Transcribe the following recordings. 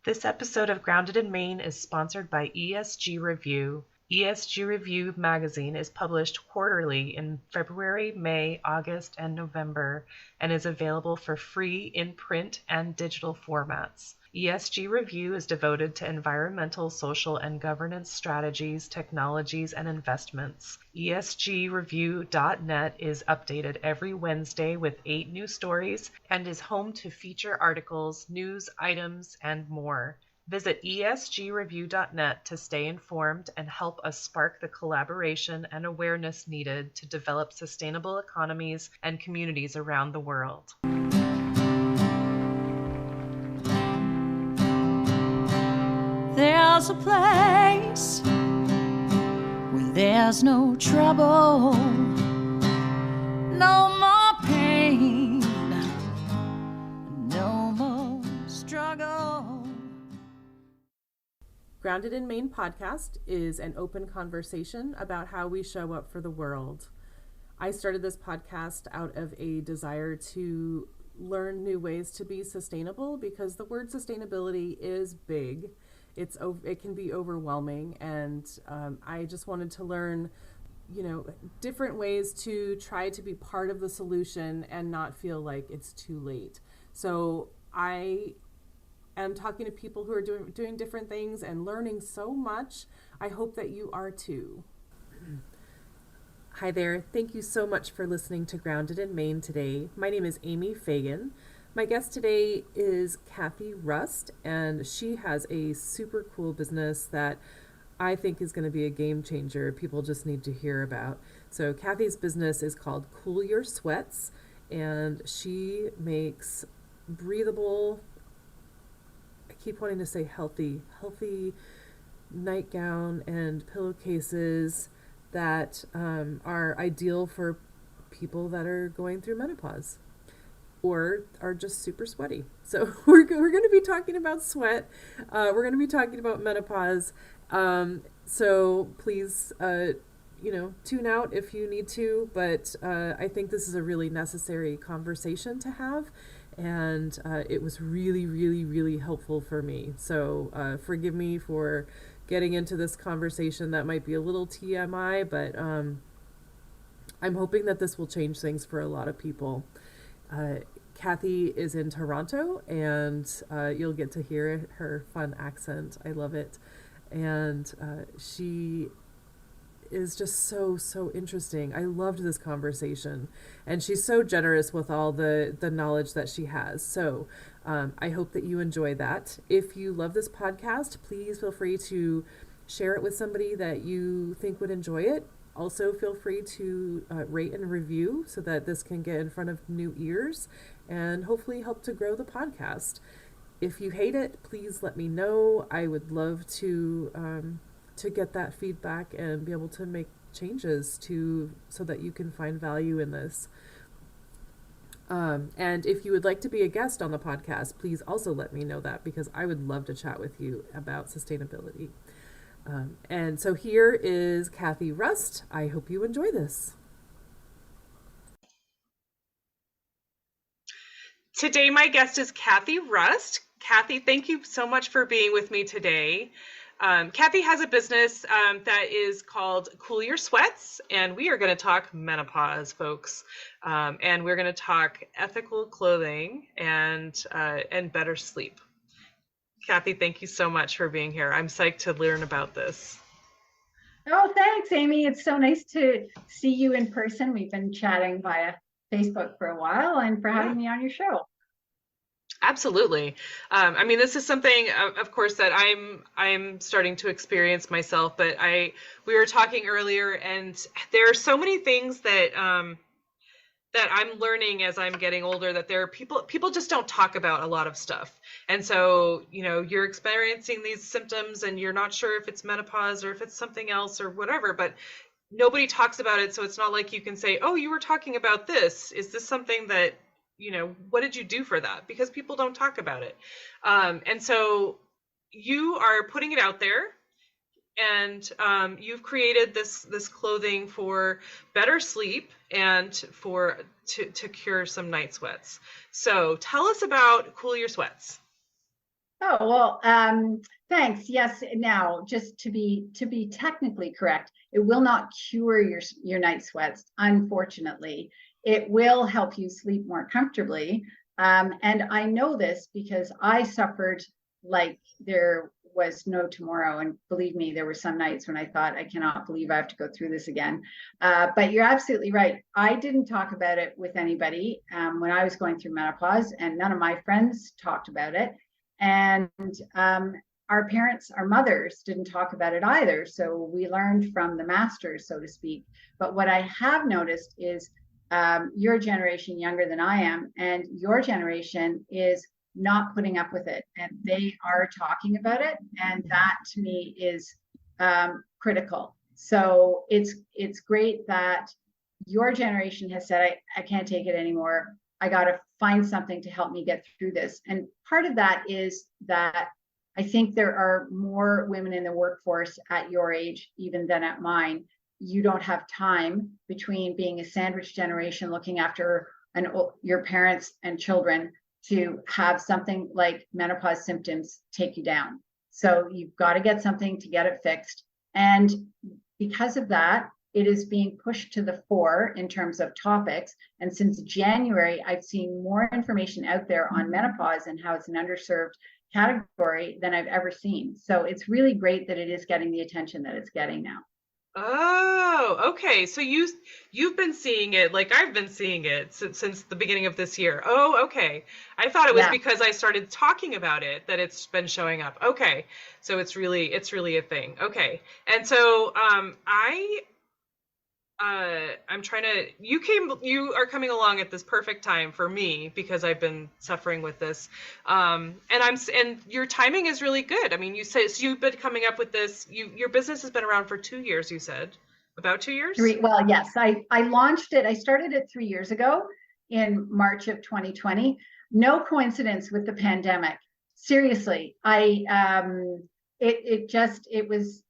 This episode of Grounded in Maine is sponsored by ESG Review. ESG Review magazine is published quarterly in February, May, August, and November, and is available for free in print and digital formats. ESG Review is devoted to environmental, social, and governance strategies, technologies, and investments. ESGreview.net is updated every Wednesday with 8 new stories and is home to feature articles, news items, and more. Visit esgreview.net to stay informed and help us spark the collaboration and awareness needed to develop sustainable economies and communities around the world. There's a place where there's no trouble, no more pain, no more struggle. Grounded in Maine podcast is an open conversation about how we show up for the world. I started this podcast out of a desire to learn new ways to be sustainable because the word sustainability is big. It can be overwhelming, and I just wanted to learn, different ways to try to be part of the solution and not feel like it's too late. So I am talking to people who are doing different things and learning so much. I hope that you are too. Hi there. Thank you so much for listening to Grounded in Maine today. My name is Amy Fagan. My guest today is Cathy Rust, and she has a super cool business that I think is going to be a game changer. People just need to hear about. So Cathy's business is called Cool Your Sweats, and she makes breathable, I keep wanting to say healthy nightgown and pillowcases that are ideal for people that are going through menopause or are just super sweaty. So we're going to be talking about sweat. We're going to be talking about menopause. So please, tune out if you need to. But I think this is a really necessary conversation to have. And it was really, really, really helpful for me. So forgive me for getting into this conversation that might be a little TMI, but I'm hoping that this will change things for a lot of people. Cathy is in Toronto, and you'll get to hear her fun accent. I love it. And she is just so interesting. I loved this conversation, and she's so generous with all the knowledge that she has. So I hope that you enjoy that. If you love this podcast, please feel free to share it with somebody that you think would enjoy it. Also, feel free to rate and review so that this can get in front of new ears and hopefully help to grow the podcast. If you hate it, please let me know. I would love to get that feedback and be able to make changes so that you can find value in this. And if you would like to be a guest on the podcast, please also let me know that, because I would love to chat with you about sustainability. And so here is Cathy Rust. I hope you enjoy this. Today, my guest is Cathy Rust. Cathy, thank you so much for being with me today. Cathy has a business that is called Cool Your Sweats, and we are going to talk menopause, folks. And we're going to talk ethical clothing and better sleep. Cathy, thank you so much for being here. I'm psyched to learn about this. Oh, thanks, Amy. It's so nice to see you in person. We've been chatting via Facebook for a while, and for having me on your show. Absolutely. This is something, of course, that I'm starting to experience myself. But we were talking earlier, and there are so many things that I'm learning as I'm getting older, that there are people just don't talk about a lot of stuff. And so, you're experiencing these symptoms and you're not sure if it's menopause or if it's something else or whatever, but nobody talks about it. So it's not like you can say, oh, you were talking about this. Is this something that, what did you do for that? Because people don't talk about it. And so you are putting it out there. And you've created this clothing for better sleep and to cure some night sweats. So tell us about Cool Your Sweats. Oh, well, thanks. Yes. Now, just to be technically correct, it will not cure your night sweats, unfortunately. It will help you sleep more comfortably. And I know this because I suffered like there was no tomorrow. And believe me, there were some nights when I thought, I cannot believe I have to go through this again. But you're absolutely right. I didn't talk about it with anybody when I was going through menopause, and none of my friends talked about it. And our parents, our mothers didn't talk about it either. So we learned from the masters, so to speak. But what I have noticed is you're a generation younger than I am, and your generation is not putting up with it. And they are talking about it. And that to me is critical. So it's great that your generation has said, I can't take it anymore. I got to find something to help me get through this. And part of that is that I think there are more women in the workforce at your age, even than at mine. You don't have time between being a sandwich generation looking after your parents and children to have something like menopause symptoms take you down. So you've got to get something to get it fixed. And because of that, it is being pushed to the fore in terms of topics. And since January, I've seen more information out there on menopause and how it's an underserved category than I've ever seen. So it's really great that it is getting the attention that it's getting now. Oh, okay. So you've been seeing it like I've been seeing it since the beginning of this year. Oh, okay. I thought it was Yeah. because I started talking about it that it's been showing up. Okay. So it's really a thing. Okay. And so I'm trying to, you are coming along at this perfect time for me because I've been suffering with this. And your timing is really good. I mean, you say, so you've been coming up with this, your business has been around for 2 years, you said. About 2 years? Well, yes, I launched it. I started it 3 years ago in March of 2020. No coincidence with the pandemic. Seriously, it was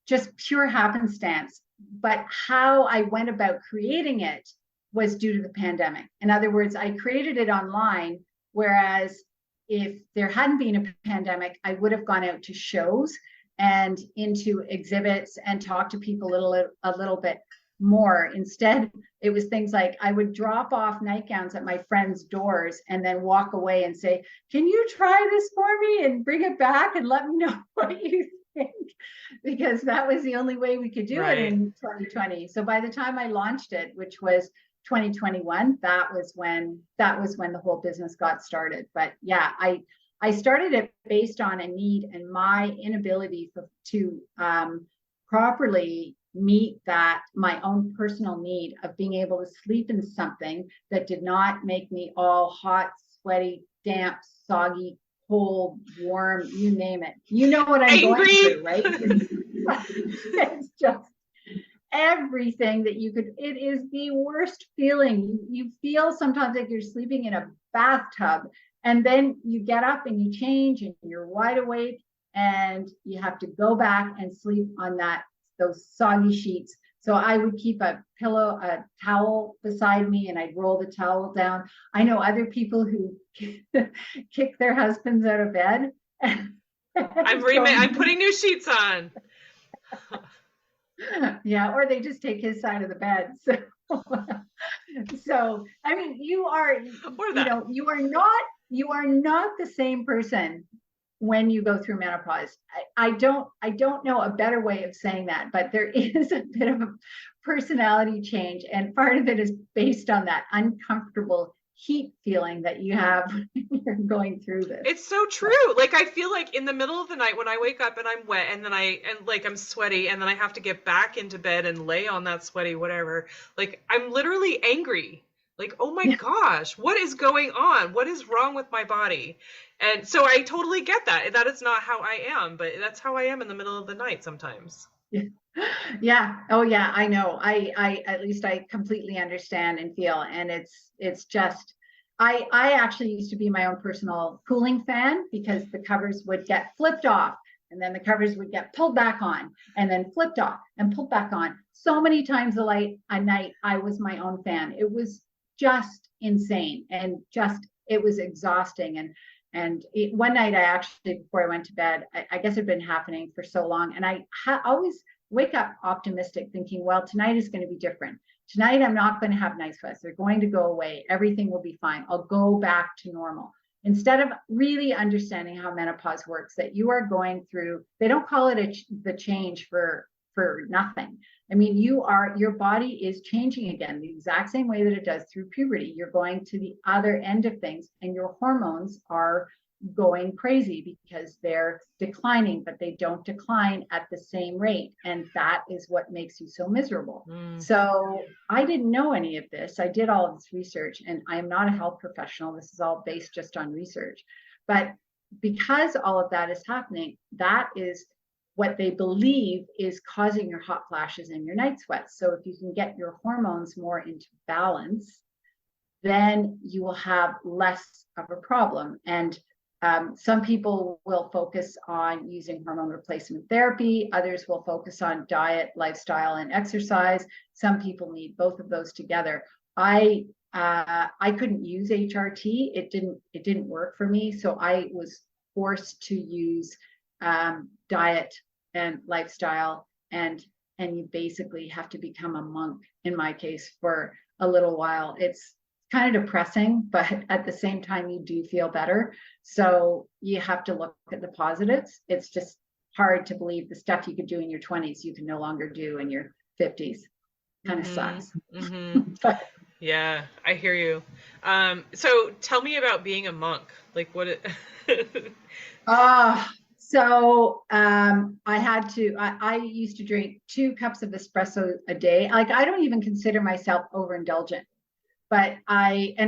just pure happenstance. But how I went about creating it was due to the pandemic. In other words, I created it online, whereas if there hadn't been a pandemic, I would have gone out to shows and into exhibits and talked to people a little bit more. Instead, it was things like I would drop off nightgowns at my friends' doors and then walk away and say, can you try this for me and bring it back and let me know what you think? Because that was the only way we could do it in 2020. So by the time I launched it, which was 2021, that was when the whole business got started. But yeah, I started it based on a need and my inability to properly meet that my own personal need of being able to sleep in something that did not make me all hot, sweaty, damp, soggy, cold, warm, you name it. You know what I'm going through, right? It's just everything that you could. It is the worst feeling. You feel sometimes like you're sleeping in a bathtub, and then you get up and you change and you're wide awake and you have to go back and sleep on those soggy sheets. So I would keep a towel beside me and I'd roll the towel down. I know other people who kick their husbands out of bed. I'm putting new sheets on. Yeah, or they just take his side of the bed. So I mean, you are not the same person when you go through menopause. I don't know a better way of saying that, but there is a bit of a personality change, and part of it is based on that uncomfortable heat feeling that you have when you're going through this. It's so true. Like I feel like in the middle of the night when I wake up and I'm wet and then I'm sweaty and then I have to get back into bed and lay on that sweaty whatever, like I'm literally angry. Like, oh my gosh, what is going on? What is wrong with my body? And so I totally get that. That is not how I am, but that's how I am in the middle of the night sometimes. Yeah. Oh yeah, I know. I at least I completely understand and feel. And it's just I actually used to be my own personal cooling fan because the covers would get flipped off and then the covers would get pulled back on and then flipped off and pulled back on. So many times a night I was my own fan. It was just insane and it was exhausting. And And one night, I actually, before I went to bed, I guess it had been happening for so long. And I always wake up optimistic, thinking, well, tonight is going to be different. Tonight, I'm not going to have night sweats. They're going to go away. Everything will be fine. I'll go back to normal. Instead of really understanding how menopause works, that you are going through, they don't call it the change for nothing. I mean, your body is changing again the exact same way that it does through puberty. You're going to the other end of things, and your hormones are going crazy because they're declining, but they don't decline at the same rate. And that is what makes you so miserable. So I didn't know any of this. I did all of this research, and I am not a health professional. This is all based just on research. But because all of that is happening, that is what they believe is causing your hot flashes and your night sweats. So if you can get your hormones more into balance, then you will have less of a problem. And some people will focus on using hormone replacement therapy. Others will focus on diet, lifestyle, and exercise. Some people need both of those together. I couldn't use HRT. It didn't work for me. So I was forced to use diet and lifestyle, and you basically have to become a monk, in my case, for a little while. It's kind of depressing, but at the same time, you do feel better. So you have to look at the positives. It's just hard to believe the stuff you could do in your 20s, you can no longer do in your 50s. Kind of sucks. But, yeah, I hear you. So tell me about being a monk. Like what it So I used to drink 2 cups of espresso a day. Like, I don't even consider myself overindulgent, but I'm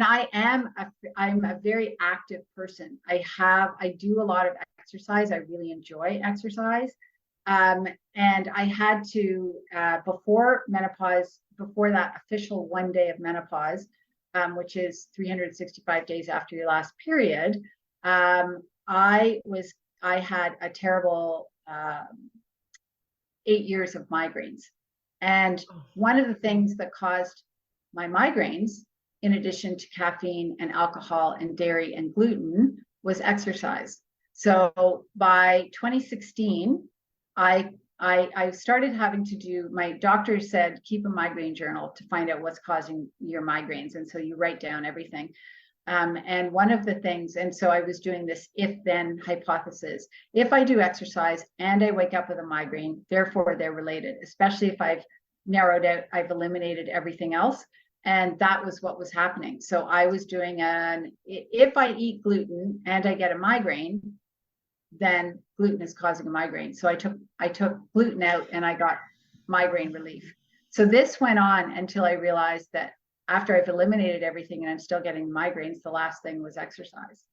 a very active person. I do a lot of exercise. I really enjoy exercise. And I had to, before menopause, before that official 1 day of menopause, which is 365 days after your last period, I had a terrible 8 years of migraines. And one of the things that caused my migraines, in addition to caffeine and alcohol and dairy and gluten, was exercise. So by 2016, I started having to do, my doctor said, keep a migraine journal to find out what's causing your migraines. And so you write down everything. And one of the things, and so I was doing this if-then hypothesis. If I do exercise and I wake up with a migraine, therefore they're related, especially if I've narrowed out, I've eliminated everything else. And that was what was happening. So I was doing if I eat gluten and I get a migraine, then gluten is causing a migraine. So I took gluten out and I got migraine relief. So this went on until I realized that after I've eliminated everything and I'm still getting migraines, the last thing was exercise.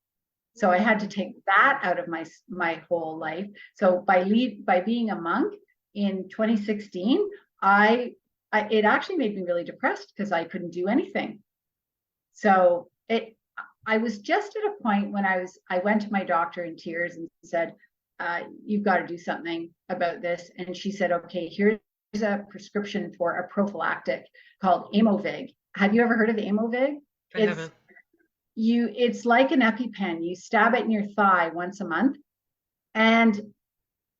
So I had to take that out of my whole life. So by being a monk in 2016, it actually made me really depressed because I couldn't do anything. So I was just at a point when I went to my doctor in tears and said, you've got to do something about this. And she said, okay, here's a prescription for a prophylactic called Aimovig. Have you ever heard of Aimovig? I haven't. It's like an EpiPen. You stab it in your thigh once a month. And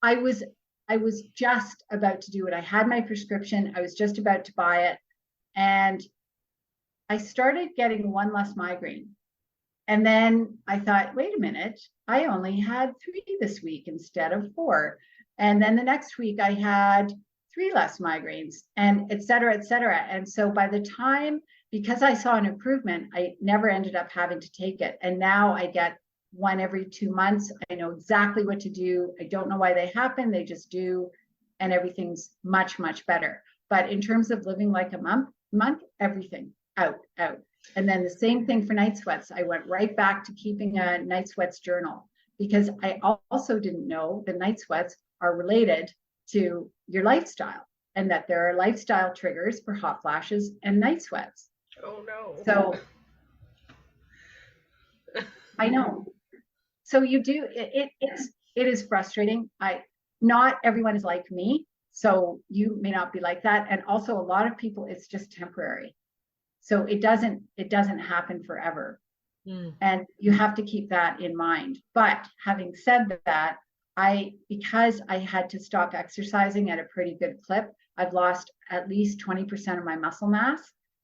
I was just about to do it. I had my prescription. I was just about to buy it. And I started getting one less migraine. And then I thought, wait a minute, I only had 3 this week instead of 4. And then the next week I had 3 less migraines, and et cetera, et cetera. And so by the time, because I saw an improvement, I never ended up having to take it. And now I get one every 2 months. I know exactly what to do. I don't know why they happen. They just do. And everything's much, much better. But in terms of living like a monk, everything out. And then the same thing for night sweats. I went right back to keeping a night sweats journal, because I also didn't know that night sweats are related to your lifestyle, and that there are lifestyle triggers for hot flashes and night sweats. Oh no. So I know. So you do it is frustrating. Not everyone is like me, so you may not be like that. And also a lot of people, it's just temporary. So it doesn't happen forever. Mm. And you have to keep that in mind. But having said that, because I had to stop exercising at a pretty good clip, I've lost at least 20% of my muscle mass.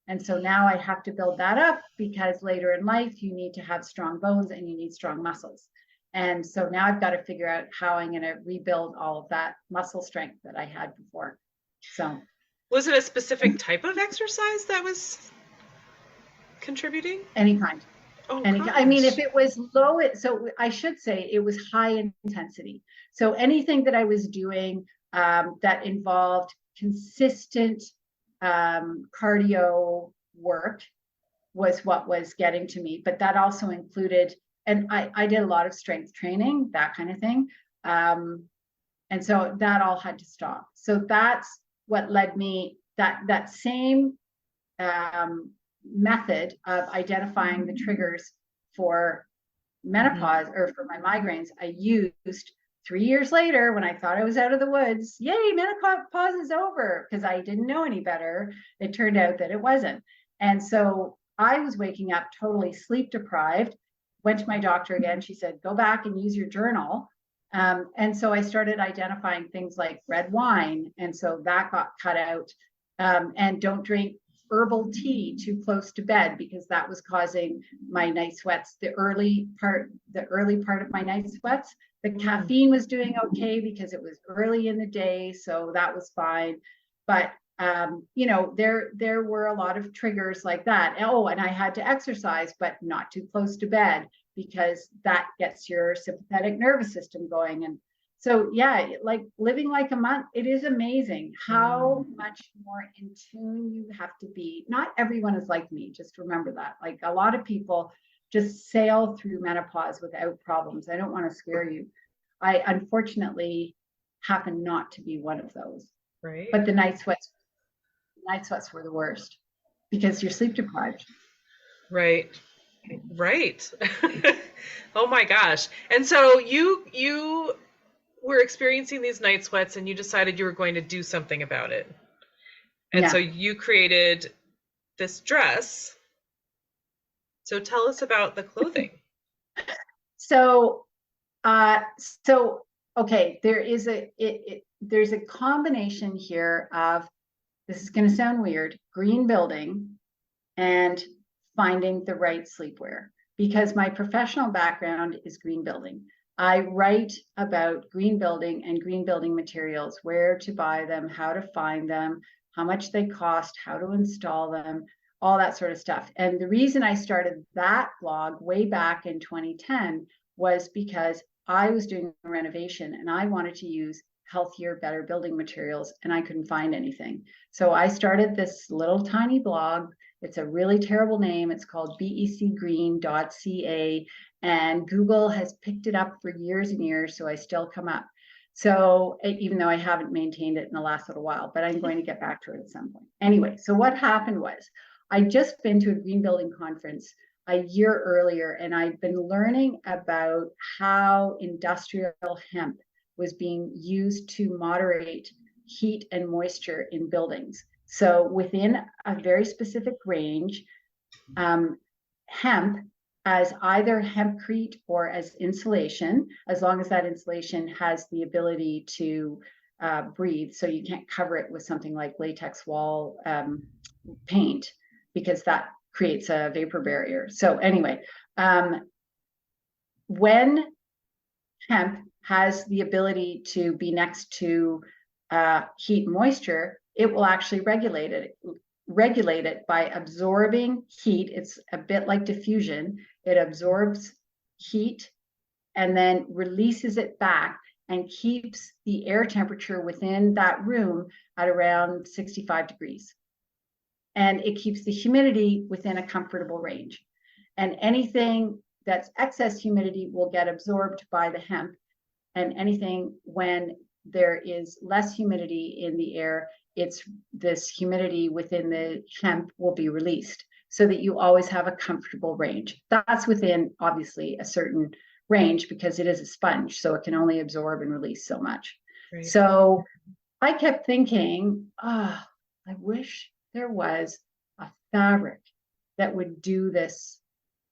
And so now I have to build that up, because later in life, you need to have strong bones and you need strong muscles. And so now I've got to figure out how I'm going to rebuild all of that muscle strength that I had before. So, Was it a specific type of exercise that was contributing? any kind. Oh, I mean, if gosh. it was low, so I should say it was high intensity. So anything that I was doing that involved consistent cardio work was what was getting to me. But that also included, and I did a lot of strength training, that kind of thing. And so that all had to stop. So that's what led me, that same method of identifying the triggers for menopause or for my migraines, I used 3 years later when I thought I was out of the woods. Yay, menopause is over, because I didn't know any better. It turned out that it wasn't. And so I was waking up totally sleep deprived. Went to my doctor again. She said, go back and use your journal. And so I started identifying things like red wine. And so that got cut out. And don't drink herbal tea too close to bed, because that was causing my night sweats. The early part of my night sweats, the caffeine was doing okay because it was early in the day, so that was fine. But there were a lot of triggers like that. Oh, and I had to exercise, but not too close to bed, because that gets your sympathetic nervous system going. And so, yeah, like living like a monk, it is amazing how much more in tune you have to be. Not everyone is like me, just remember that. Like a lot of people just sail through menopause without problems. I don't want to scare you. I unfortunately happen not to be one of those. Right. But the night sweats were the worst, because you're sleep deprived. Right. Right. Oh my gosh. And so you were experiencing these night sweats and you decided you were going to do something about it. And Yeah. so you created this dress. So tell us about the clothing. So okay, there's a combination here of, this is going to sound weird, green building and finding the right sleepwear, because my professional background is green building. I write about green building and green building materials, where to buy them, how to find them, how much they cost, how to install them, all that sort of stuff. And the reason I started that blog way back in 2010 was because I was doing a renovation and I wanted to use healthier, better building materials, and I couldn't find anything. So I started this little tiny blog. It's a really terrible name. It's called becgreen.ca, and Google has picked it up for years and years, so I still come up. So even though I haven't maintained it in the last little while, but I'm going to get back to it at some point. Anyway, so what happened was, I'd just been to a green building conference a year earlier, and I've been learning about how industrial hemp was being used to moderate heat and moisture in buildings. So within a very specific range, hemp as either hempcrete or as insulation, as long as that insulation has the ability to breathe. So you can't cover it with something like latex wall paint, because that creates a vapor barrier. So anyway, when hemp has the ability to be next to heat and moisture, it will actually regulate it by absorbing heat. It's a bit like diffusion. It absorbs heat and then releases it back and keeps the air temperature within that room at around 65 degrees. And it keeps the humidity within a comfortable range. And anything that's excess humidity will get absorbed by the hemp. And anything when there is less humidity in the air, it's this humidity within the hemp will be released, so that you always have a comfortable range. That's within obviously a certain range, because it is a sponge, so it can only absorb and release so much. Right. So I kept thinking, I wish there was a fabric that would do this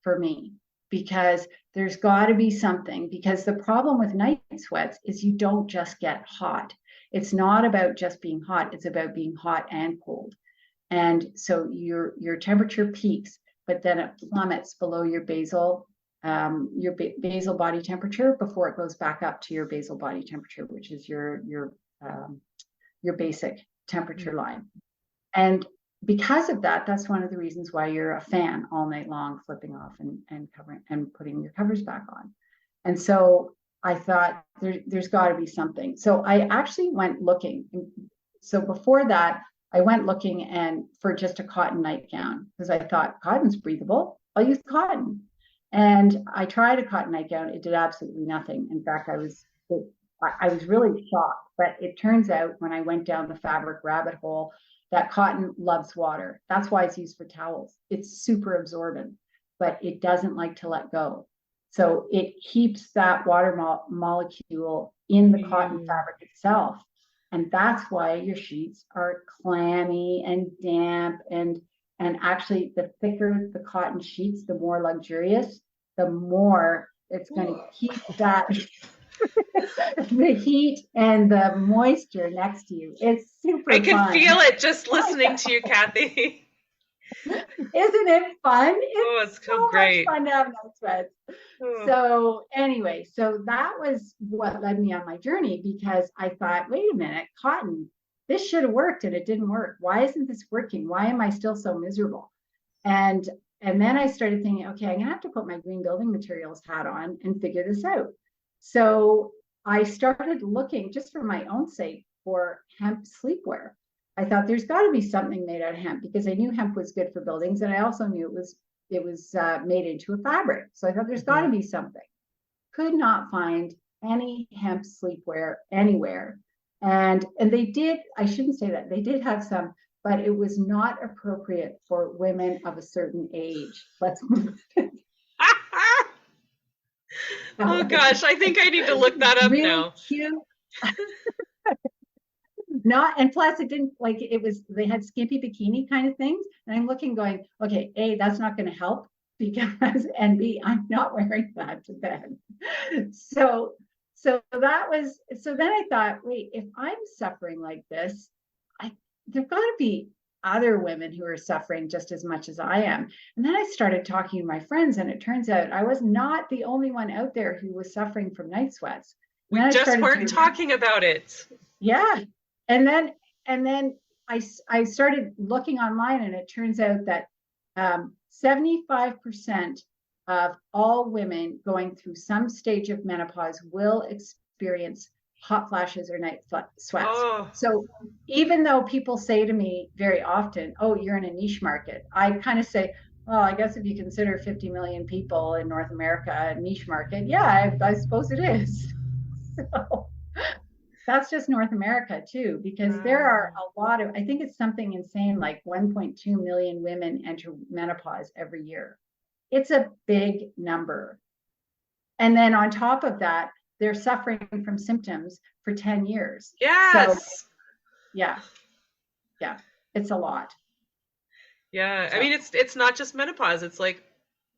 for me, because there's got to be something, because the problem with night sweats is you don't just get hot. It's not about just being hot, it's about being hot and cold. And so your temperature peaks, but then it plummets below your basal body temperature before it goes back up to your basal body temperature, which is your basic temperature line. And because of that, that's one of the reasons why you're a fan all night long, flipping off and covering and putting your covers back on. And so I thought there's got to be something. So I actually went looking. So before that, I went looking and for just a cotton nightgown, because I thought cotton's breathable. I'll use cotton. And I tried a cotton nightgown. It did absolutely nothing. In fact, I was really shocked. But it turns out when I went down the fabric rabbit hole, that cotton loves water. That's why it's used for towels. It's super absorbent, but it doesn't like to let go. So it keeps that water molecule in the cotton fabric itself. And that's why your sheets are clammy and damp. And actually, the thicker the cotton sheets, the more luxurious, the more it's going to keep that the heat and the moisture next to you. It's super fun. I can feel it just listening to you, Cathy. Isn't it fun? It's so great. Much fun to have night sweats. So anyway, so that was what led me on my journey, because I thought, wait a minute, cotton, this should have worked and it didn't work. Why isn't this working? Why am I still so miserable? And then I started thinking, okay, I'm gonna have to put my green building materials hat on and figure this out. So I started looking, just for my own sake, for hemp sleepwear. I thought there's got to be something made out of hemp, because I knew hemp was good for buildings, and I also knew it was made into a fabric. So I thought there's got to be something. Could not find any hemp sleepwear anywhere, and they did. I shouldn't say that, they did have some, but it was not appropriate for women of a certain age. Let's move. Oh gosh, I think I need to look that up really now. Cute. Not, and plus it didn't, like, it was, they had skimpy bikini kind of things, and I'm looking going, okay, A, that's not going to help, because, and B, I'm not wearing that to bed. So that was, so then I thought, wait, if I'm suffering like this, there've got to be other women who are suffering just as much as I am. And then I started talking to my friends, and it turns out I was not the only one out there who was suffering from night sweats. We just weren't talking about it. Yeah. And then I started looking online, and it turns out that 75% of all women going through some stage of menopause will experience hot flashes or night sweats. Oh. So even though people say to me very often, oh, you're in a niche market, I kind of say, well, I guess if you consider 50 million people in North America a niche market, yeah, I suppose it is. So that's just North America too, because there are a lot of, I think it's something insane, like 1.2 million women enter menopause every year. It's a big number. And then on top of that, they're suffering from symptoms for 10 years. Yes. So, yeah, it's a lot. Yeah, so. I mean, it's not just menopause. It's like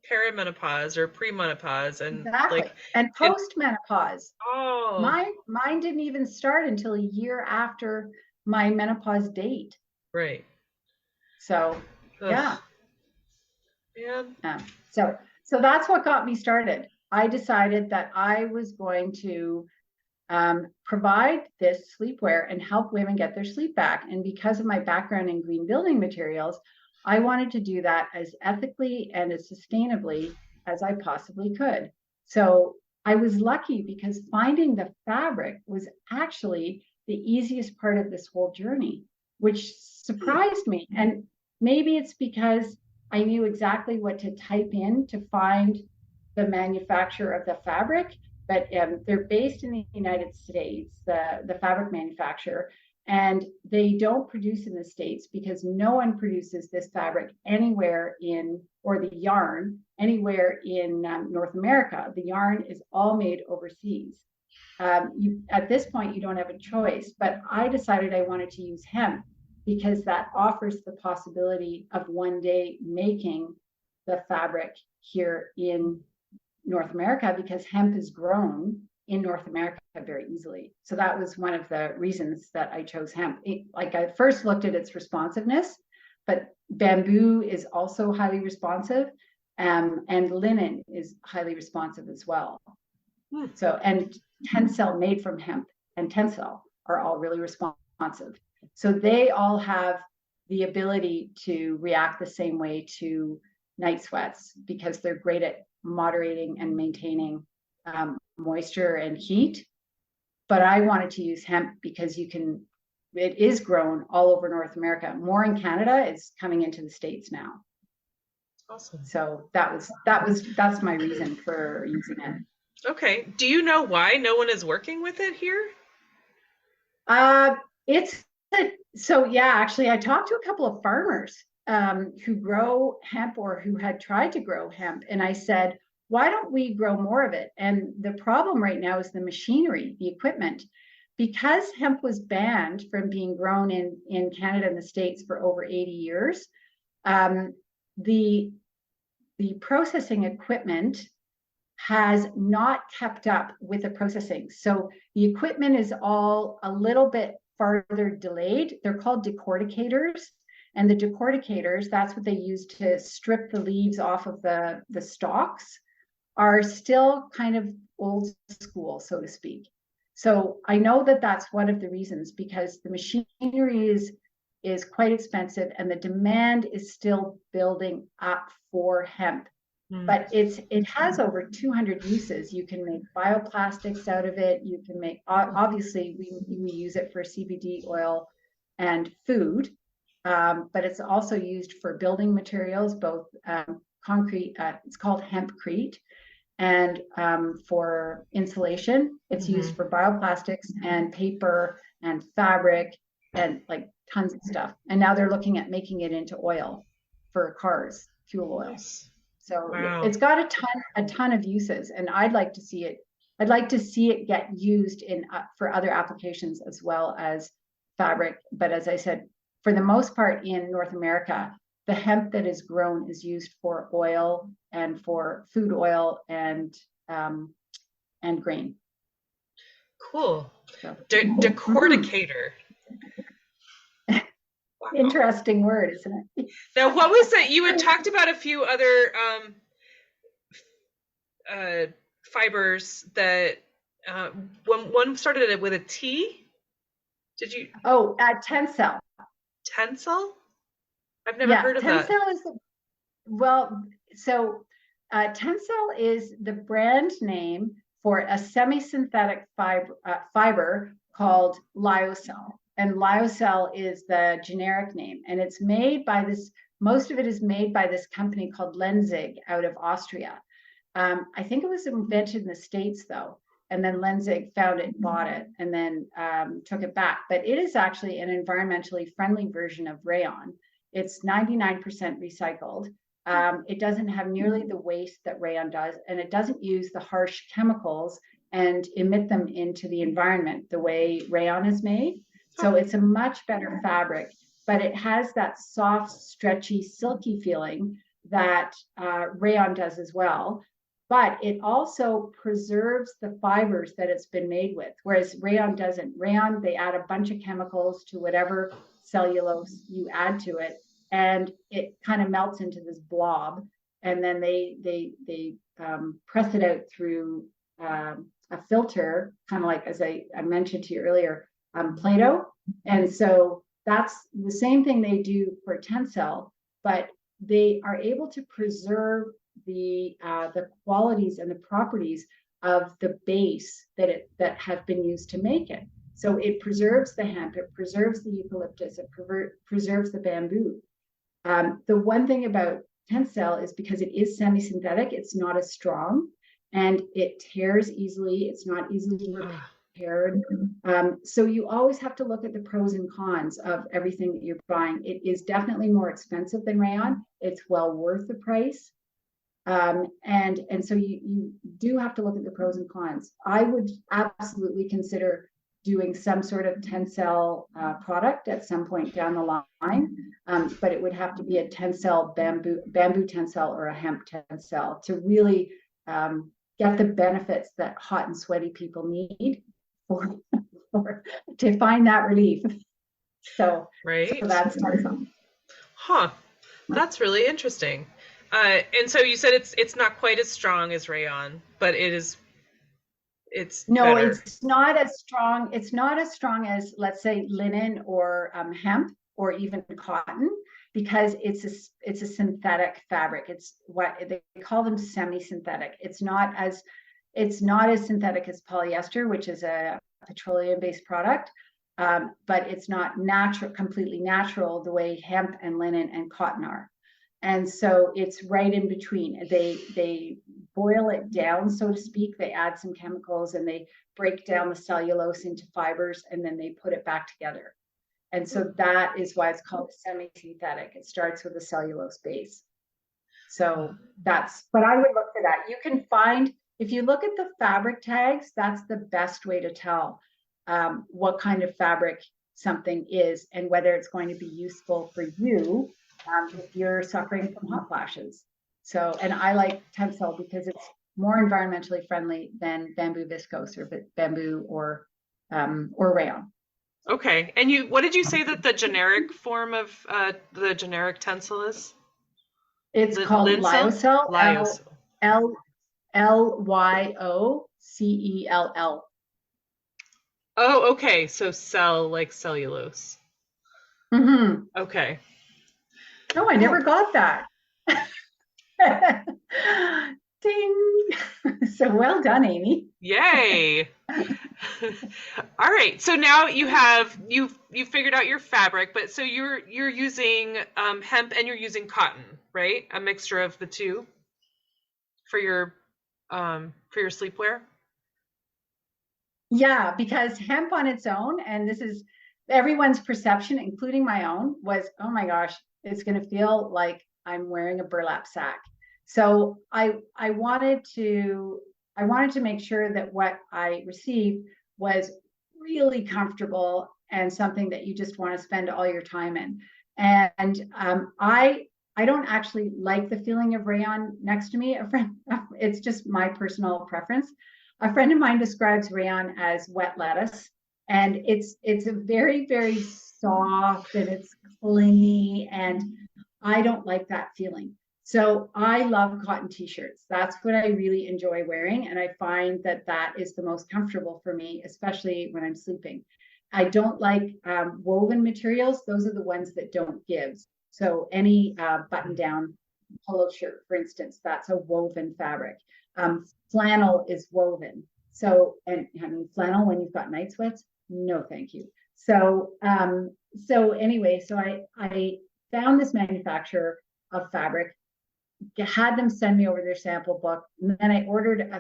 perimenopause or premenopause, and exactly. like and postmenopause. Oh, mine didn't even start until a year after my menopause date. Right. So yeah. So that's what got me started. I decided that I was going to provide this sleepwear and help women get their sleep back. And because of my background in green building materials, I wanted to do that as ethically and as sustainably as I possibly could. So I was lucky, because finding the fabric was actually the easiest part of this whole journey, which surprised me. And maybe it's because I knew exactly what to type in to find the manufacturer of the fabric, but they're based in the United States, the fabric manufacturer, and they don't produce in the States because no one produces this fabric anywhere in, or the yarn, anywhere in North America. The yarn is all made overseas. At this point, you don't have a choice, but I decided I wanted to use hemp because that offers the possibility of one day making the fabric here in North America because hemp is grown in North America very easily. So that was one of the reasons that I chose hemp. Like I first looked at its responsiveness, but bamboo is also highly responsive, and linen is highly responsive as well. So, and Tencel made from hemp and Tencel are all really responsive. So they all have the ability to react the same way to night sweats because they're great at moderating and maintaining moisture and heat. But I wanted to use hemp because it is grown all over North America. More in Canada, it's coming into the States now. Awesome. So that's my reason for using it. Okay. Do you know why no one is working with it here? Actually, I talked to a couple of farmers who grow hemp or who had tried to grow hemp, and I said, why don't we grow more of it? And the problem right now is the machinery, the equipment. Because hemp was banned from being grown in Canada and the States for over 80 years, the processing equipment has not kept up with the processing. So the equipment is all a little bit farther delayed. They're called decorticators. And the decorticators, that's what they use to strip the leaves off of the stalks, are still kind of old school, so to speak. So I know that that's one of the reasons, because the machinery is quite expensive and the demand is still building up for hemp. But it has over 200 uses. You can make bioplastics out of it. You can make, obviously we use it for CBD oil and food, but it's also used for building materials, both concrete, it's called hempcrete, and for insulation. It's used for bioplastics and paper and fabric and like tons of stuff. And now they're looking at making it into oil for cars, fuel oil. Nice. So Wow. it's got a ton of uses, and I'd like to see it get used for other applications as well as fabric. But as I said, for the most part in North America, the hemp that is grown is used for oil and for food oil and grain. Cool. So. Decorticator. Wow. Interesting word, isn't it? Now, what was that? You had talked about a few other fibers that one started with a T. Did you? Oh, Tencel. Tencel? I've never heard of that. Tencel is Tencel is the brand name for a semi-synthetic fiber called lyocell. And lyocell is the generic name, and it's made by most of it is made by this company called Lenzig out of Austria. I think it was invented in the States though, and then Lenzig found it, bought it, and then took it back. But it is actually an environmentally friendly version of rayon. It's 99% recycled. It doesn't have nearly the waste that rayon does, and it doesn't use the harsh chemicals and emit them into the environment the way rayon is made. So it's a much better fabric, but it has that soft, stretchy, silky feeling that rayon does as well. But it also preserves the fibers that it's been made with, whereas rayon doesn't. Rayon, they add a bunch of chemicals to whatever cellulose you add to it, and it kind of melts into this blob. And then they press it out through a filter, kind of like, as I mentioned to you earlier, Play-Doh. And so that's the same thing they do for Tencel, but they are able to preserve the qualities and the properties of the base that have been used to make it. So it preserves the hemp, it preserves the eucalyptus, it preserves the bamboo. The one thing about Tencel is because it is semi-synthetic, it's not as strong, and it tears easily. It's not easily repaired. So you always have to look at the pros and cons of everything that you're buying. It is definitely more expensive than rayon. It's well worth the price. And so you do have to look at the pros and cons. I would absolutely consider doing some sort of Tencel product at some point down the line, but it would have to be a Tencel bamboo Tencel or a hemp Tencel to really get the benefits that hot and sweaty people need for, to find that relief. So, Right. so that's Tencel. Huh. That's really interesting. And so you said it's not quite as strong as rayon, but it's No, better. it's not as strong. It's not as strong as, let's say, linen or hemp or even cotton, because it's a synthetic fabric. It's what they call them, semi-synthetic. It's not as synthetic as polyester, which is a petroleum-based product, but it's not completely natural the way hemp and linen and cotton are. And so it's right in between. They boil it down, so to speak. They add some chemicals and they break down the cellulose into fibers, and then they put it back together. And so that is why it's called semi-synthetic. It starts with a cellulose base. So but I would look for that. You can find, if you look at the fabric tags, that's the best way to tell what kind of fabric something is and whether it's going to be useful for you if you're suffering from hot flashes. So, and I like Tencel because it's more environmentally friendly than bamboo viscose or bamboo or rayon. Okay. And what did you say that the generic form of the generic Tencel is? It's called Lyocell. Lyocell. Lyocell. Oh, okay. So cell like cellulose. Mm-hmm. Okay. Oh, I never got that. Ding. So well done, Amy. Yay. All right. So now you figured out your fabric, but so you're using hemp and you're using cotton, right? A mixture of the two for your sleepwear? Yeah, because hemp on its own, and this is everyone's perception, including my own, was, oh my gosh, it's going to feel like I'm wearing a burlap sack. So I wanted to make sure that what I received was really comfortable and something that you just want to spend all your time in. And I don't actually like the feeling of rayon next to me. It's just my personal preference. A friend of mine describes rayon as wet lettuce, and it's a very, very soft and it's clingy, and I don't like that feeling. So I love cotton t-shirts. That's what I really enjoy wearing, and I find that that is the most comfortable for me, especially when I'm sleeping. I don't like woven materials. Those are the ones that don't give. So any button-down polo shirt, for instance, that's a woven fabric. Flannel is woven. So, and I mean, flannel when you've got night sweats, no, thank you. So, anyway, so I found this manufacturer of fabric, had them send me over their sample book, and then I ordered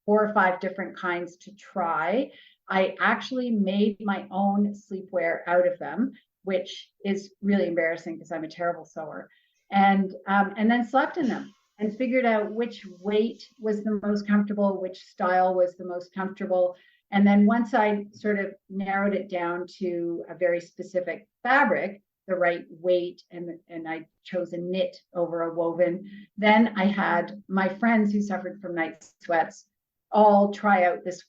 4 or 5 different kinds to try. I actually made my own sleepwear out of them, which is really embarrassing because I'm a terrible sewer, and then slept in them and figured out which weight was the most comfortable, which style was the most comfortable. And then once I sort of narrowed it down to a very specific fabric, the right weight, and I chose a knit over a woven, then I had my friends who suffered from night sweats all try out this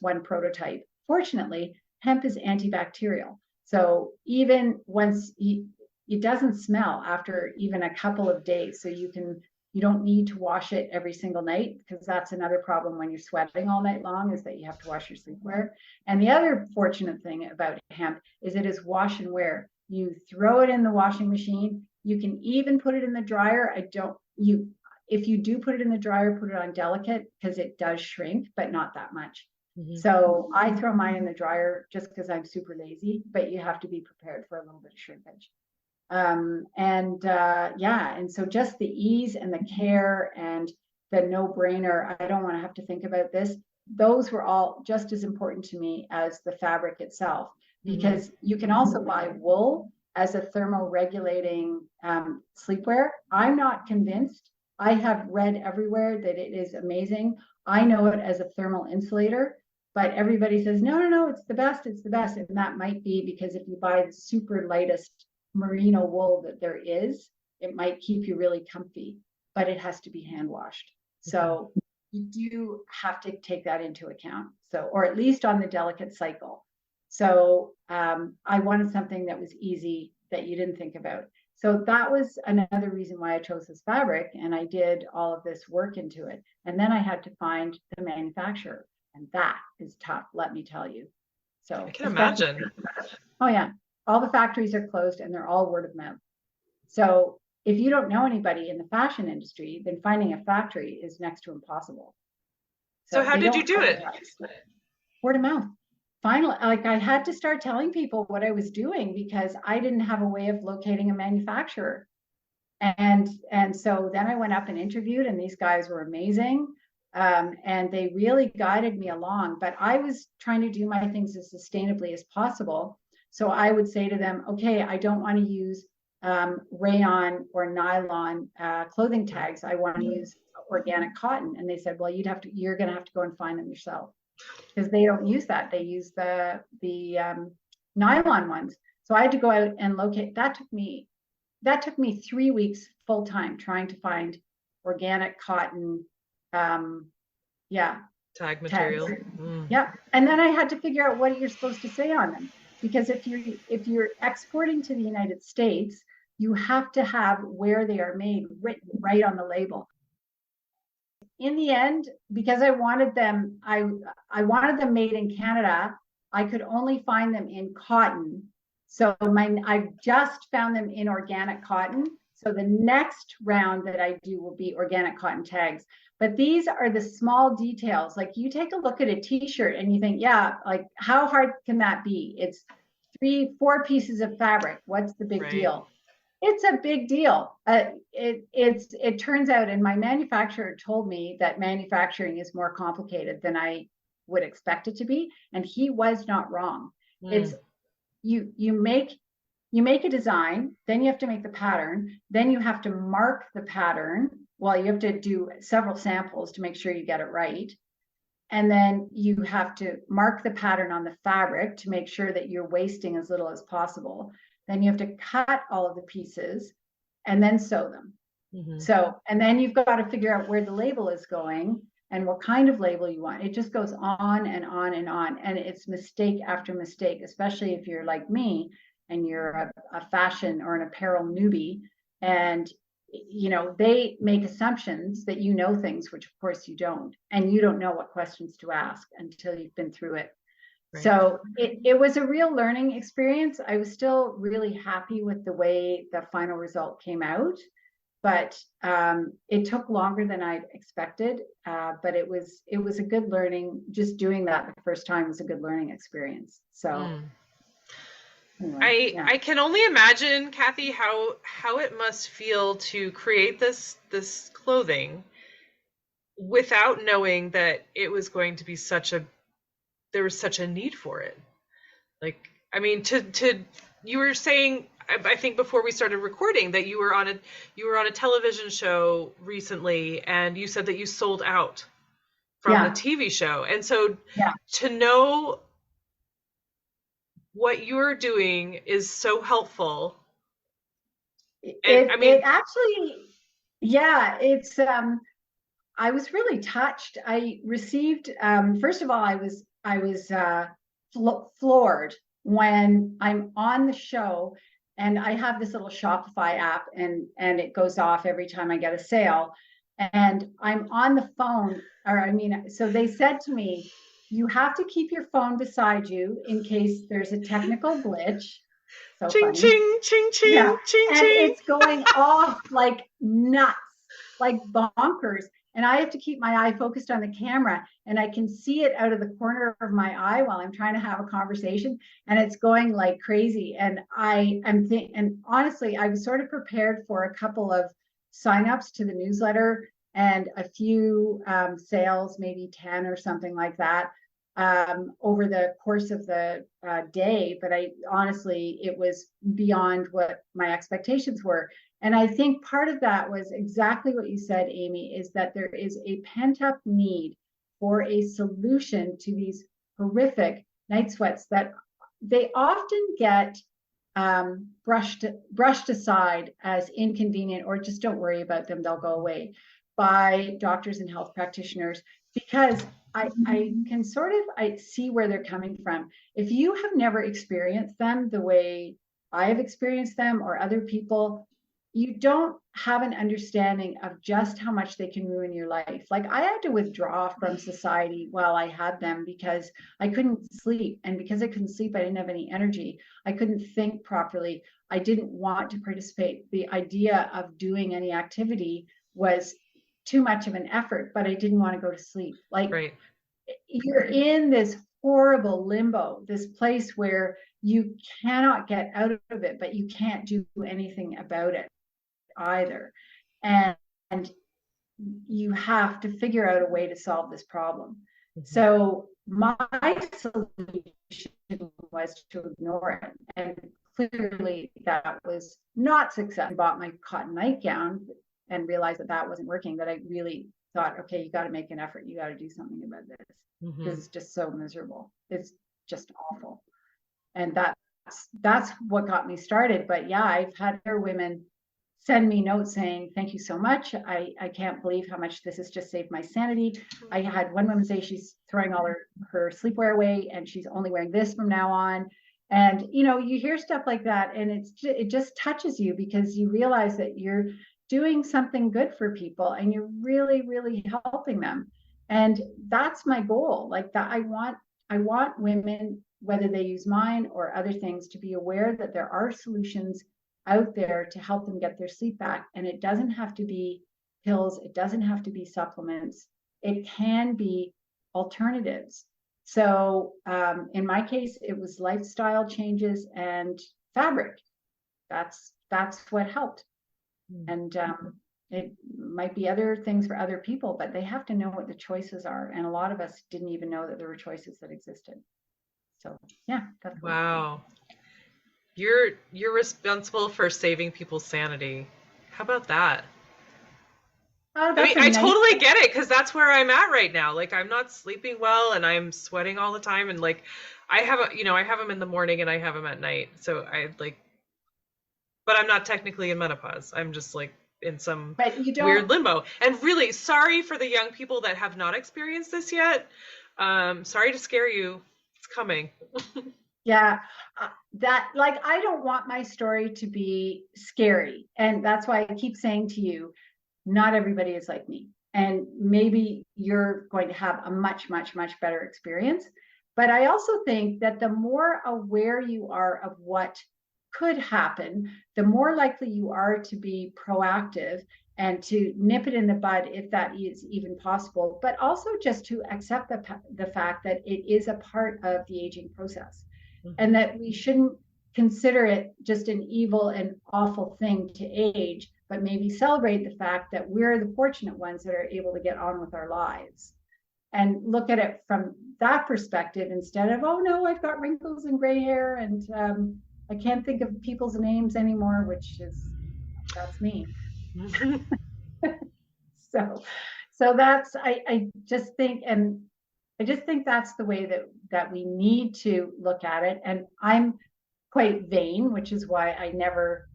one prototype. Fortunately, hemp is antibacterial. So even once it doesn't smell after even a couple of days. So you don't need to wash it every single night, because that's another problem when you're sweating all night long, is that you have to wash your sleepwear. And the other fortunate thing about hemp is it is wash and wear. You throw it in the washing machine. You can even put it in the dryer. If you do put it in the dryer, put it on delicate, because it does shrink, but not that much. Mm-hmm. So I throw mine in the dryer just because I'm super lazy, but you have to be prepared for a little bit of shrinkage. And so just the ease and the care and the no-brainer, I don't want to have to think about this. Those were all just as important to me as the fabric itself, because you can also buy wool as a thermoregulating sleepwear. I'm not convinced. I have read everywhere that it is amazing. I know it as a thermal insulator. but everybody says, no, no, no, it's the best, it's the best. And that might be because if you buy the super lightest merino wool that there is, it might keep you really comfy, but it has to be hand washed. So you do have to take that into account. So, or at least on the delicate cycle. So I wanted something that was easy that you didn't think about. So that was another reason why I chose this fabric, and I did all of this work into it. And then I had to find the manufacturer, and that is tough, let me tell you. So I can imagine. Oh yeah, all the factories are closed and they're all word of mouth. So if you don't know anybody in the fashion industry, then finding a factory is next to impossible. So how did you do it? Word of mouth. Finally, like I had to start telling people what I was doing because I didn't have a way of locating a manufacturer. And so then I went up and interviewed, and these guys were amazing. And they really guided me along, but I was trying to do my things as sustainably as possible. So I would say to them, okay, I don't want to use rayon or nylon clothing tags. I want to use organic cotton. And they said, well, you're going to have to go and find them yourself, because they don't use that. They use the nylon ones. So I had to go out and locate. That took me 3 weeks full time trying to find organic cotton. Tag material. Yeah. And then I had to figure out what you're supposed to say on them, because if you're exporting to the United States, you have to have where they are made written right on the label. In the end, because I wanted them made in Canada, I could only find them in cotton. So I just found them in organic cotton. So the next round that I do will be organic cotton tags. But these are the small details. Like you take a look at a t-shirt and you think, yeah, like how hard can that be? It's 3-4 pieces of fabric. What's the big deal? It's a big deal. It turns out, and my manufacturer told me that manufacturing is more complicated than I would expect it to be, and he was not wrong. It's you make a design, then you have to make the pattern, then you have to mark the pattern. Well, you have to do several samples to make sure you get it right. And then you have to mark the pattern on the fabric to make sure that you're wasting as little as possible. Then you have to cut all of the pieces and then sew them. So, and then you've got to figure out where the label is going and what kind of label you want. It just goes on and on and on. And it's mistake after mistake, especially if you're like me and you're a fashion or an apparel newbie. And, you know, they make assumptions that you know things, which of course you don't. And you don't know what questions to ask until you've been through it. Right. So it was a real learning experience. I was still really happy with the way the final result came out, but it took longer than I'd expected. But it was a good learning. Just doing that the first time was a good learning experience. So anyway, I can only imagine, Cathy, how it must feel to create this clothing without knowing that it was going to be there was such a need for it. Like, I mean, you were saying, I think before we started recording, that you were on a television show recently, and you said that you sold out from the TV show. And so to know what you're doing is so helpful. It actually, it's, I was really touched. I received, first of all, I was floored when I'm on the show, and I have this little Shopify app, and it goes off every time I get a sale, and I'm on the phone, so they said to me, you have to keep your phone beside you in case there's a technical glitch. So ching, funny. ching, ching, ching, yeah. ching, and ching. It's going off like nuts, like bonkers. And I have to keep my eye focused on the camera, and I can see it out of the corner of my eye while I'm trying to have a conversation, and it's going like crazy. And and honestly, I was sort of prepared for a couple of signups to the newsletter and a few sales, maybe 10 or something like that, over the course of the day. But honestly, it was beyond what my expectations were. And I think part of that was exactly what you said, Amy, is that there is a pent-up need for a solution to these horrific night sweats that they often get brushed aside as inconvenient, or just don't worry about them, they'll go away, by doctors and health practitioners, because I can sort of I see where they're coming from. If you have never experienced them the way I have experienced them, or other people, you don't have an understanding of just how much they can ruin your life. Like, I had to withdraw from society while I had them because I couldn't sleep. And because I couldn't sleep, I didn't have any energy. I couldn't think properly. I didn't want to participate. The idea of doing any activity was too much of an effort, but I didn't want to go to sleep. Like, Right. you're in this horrible limbo, this place where you cannot get out of it, but you can't do anything about it either. And you have to figure out a way to solve this problem. So my solution was to ignore it. And clearly that was not successful. I bought my cotton nightgown and realized that that wasn't working, that I really thought, okay, you got to make an effort. You got to do something about this. This is just so miserable. It's just awful. And that's what got me started. But yeah, I've had other women send me notes saying, thank you so much. I can't believe how much this has just saved my sanity. I had one woman say she's throwing all her sleepwear away and she's only wearing this from now on. And, you know, you hear stuff like that and it just touches you, because you realize that you're doing something good for people and you're really, really helping them. And that's my goal. Like, that I want women, whether they use mine or other things, to be aware that there are solutions out there to help them get their sleep back. And it doesn't have to be pills. It doesn't have to be supplements. It can be alternatives. So in my case, it was lifestyle changes and fabric. That's what helped. And it might be other things for other people, but they have to know what the choices are. And a lot of us didn't even know that there were choices that existed. So yeah, that's Wow. You're responsible for saving people's sanity. How about that? Oh, I mean, I nice. totally get it, because that's where I'm at right now. Like, I'm not sleeping well and I'm sweating all the time, and like I have I have them in the morning and I have them at night. So I like, but I'm not technically in menopause. I'm just like in some But you don't. weird limbo. And really sorry for the young people that have not experienced this yet. Sorry to scare you. It's coming. Yeah, that, like, I don't want my story to be scary. And that's why I keep saying to you, not everybody is like me. And maybe you're going to have a much, much, much better experience. But I also think that the more aware you are of what could happen, the more likely you are to be proactive and to nip it in the bud if that is even possible, but also just to accept the fact that it is a part of the aging process, and that we shouldn't consider it just an evil and awful thing to age, but maybe celebrate the fact that we're the fortunate ones that are able to get on with our lives and look at it from that perspective, instead of, oh no, I've got wrinkles and gray hair and I can't think of people's names anymore, that's me. So that's, I just think that's the way that we need to look at it. And I'm quite vain, which is why I never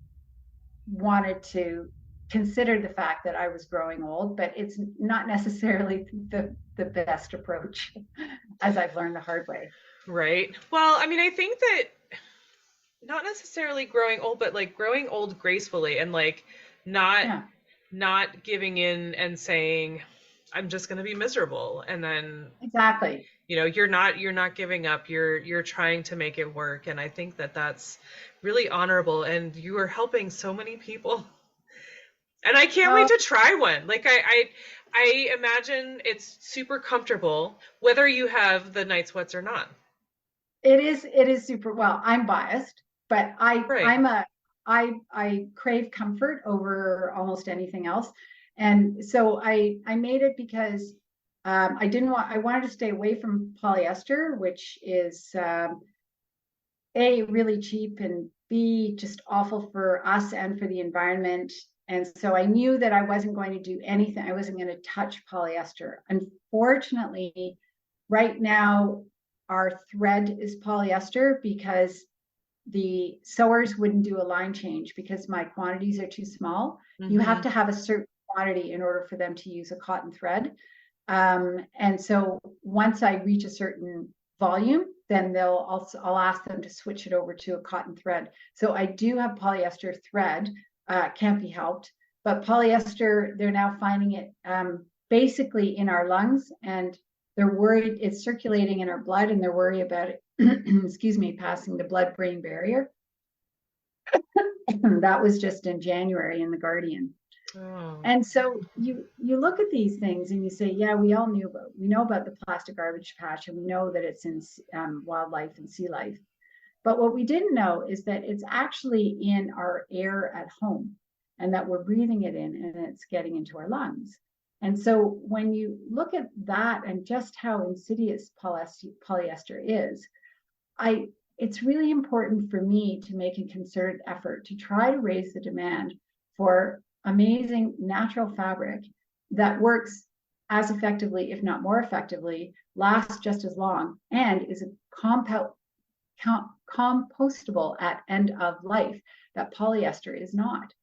wanted to consider the fact that I was growing old, but it's not necessarily the best approach, as I've learned the hard way. Right. Well, I mean, I think that not necessarily growing old, but like growing old gracefully, and like not giving in and saying, I'm just going to be miserable. And then exactly, you know, you're not giving up. You're trying to make it work. And I think that that's really honorable, and you are helping so many people. And I can't wait to try one. Like I imagine it's super comfortable whether you have the night sweats or not. It is super, well, I'm biased, but Right. I crave comfort over almost anything else. And so I made it because I wanted to stay away from polyester, which is A, really cheap, and B, just awful for us and for the environment. And so I knew that I wasn't going to do anything. I wasn't going to touch polyester. Unfortunately, right now, our thread is polyester because the sewers wouldn't do a line change because my quantities are too small. You have to have a certain quantity in order for them to use a cotton thread. And so once I reach a certain volume, then I'll ask them to switch it over to a cotton thread. So I do have polyester thread, can't be helped, but polyester, they're now finding it basically in our lungs, and they're worried it's circulating in our blood, and they're worried about it, excuse me, passing the blood-brain barrier. That was just in January in The Guardian. Oh. And so you look at these things and you say, yeah, we know about the plastic garbage patch, and we know that it's in wildlife and sea life. But what we didn't know is that it's actually in our air at home, and that we're breathing it in, and it's getting into our lungs. And so when you look at that and just how insidious polyester is, it's really important for me to make a concerted effort to try to raise the demand for amazing natural fabric that works as effectively, if not more effectively, lasts just as long, and is a compostable at end of life that polyester is not.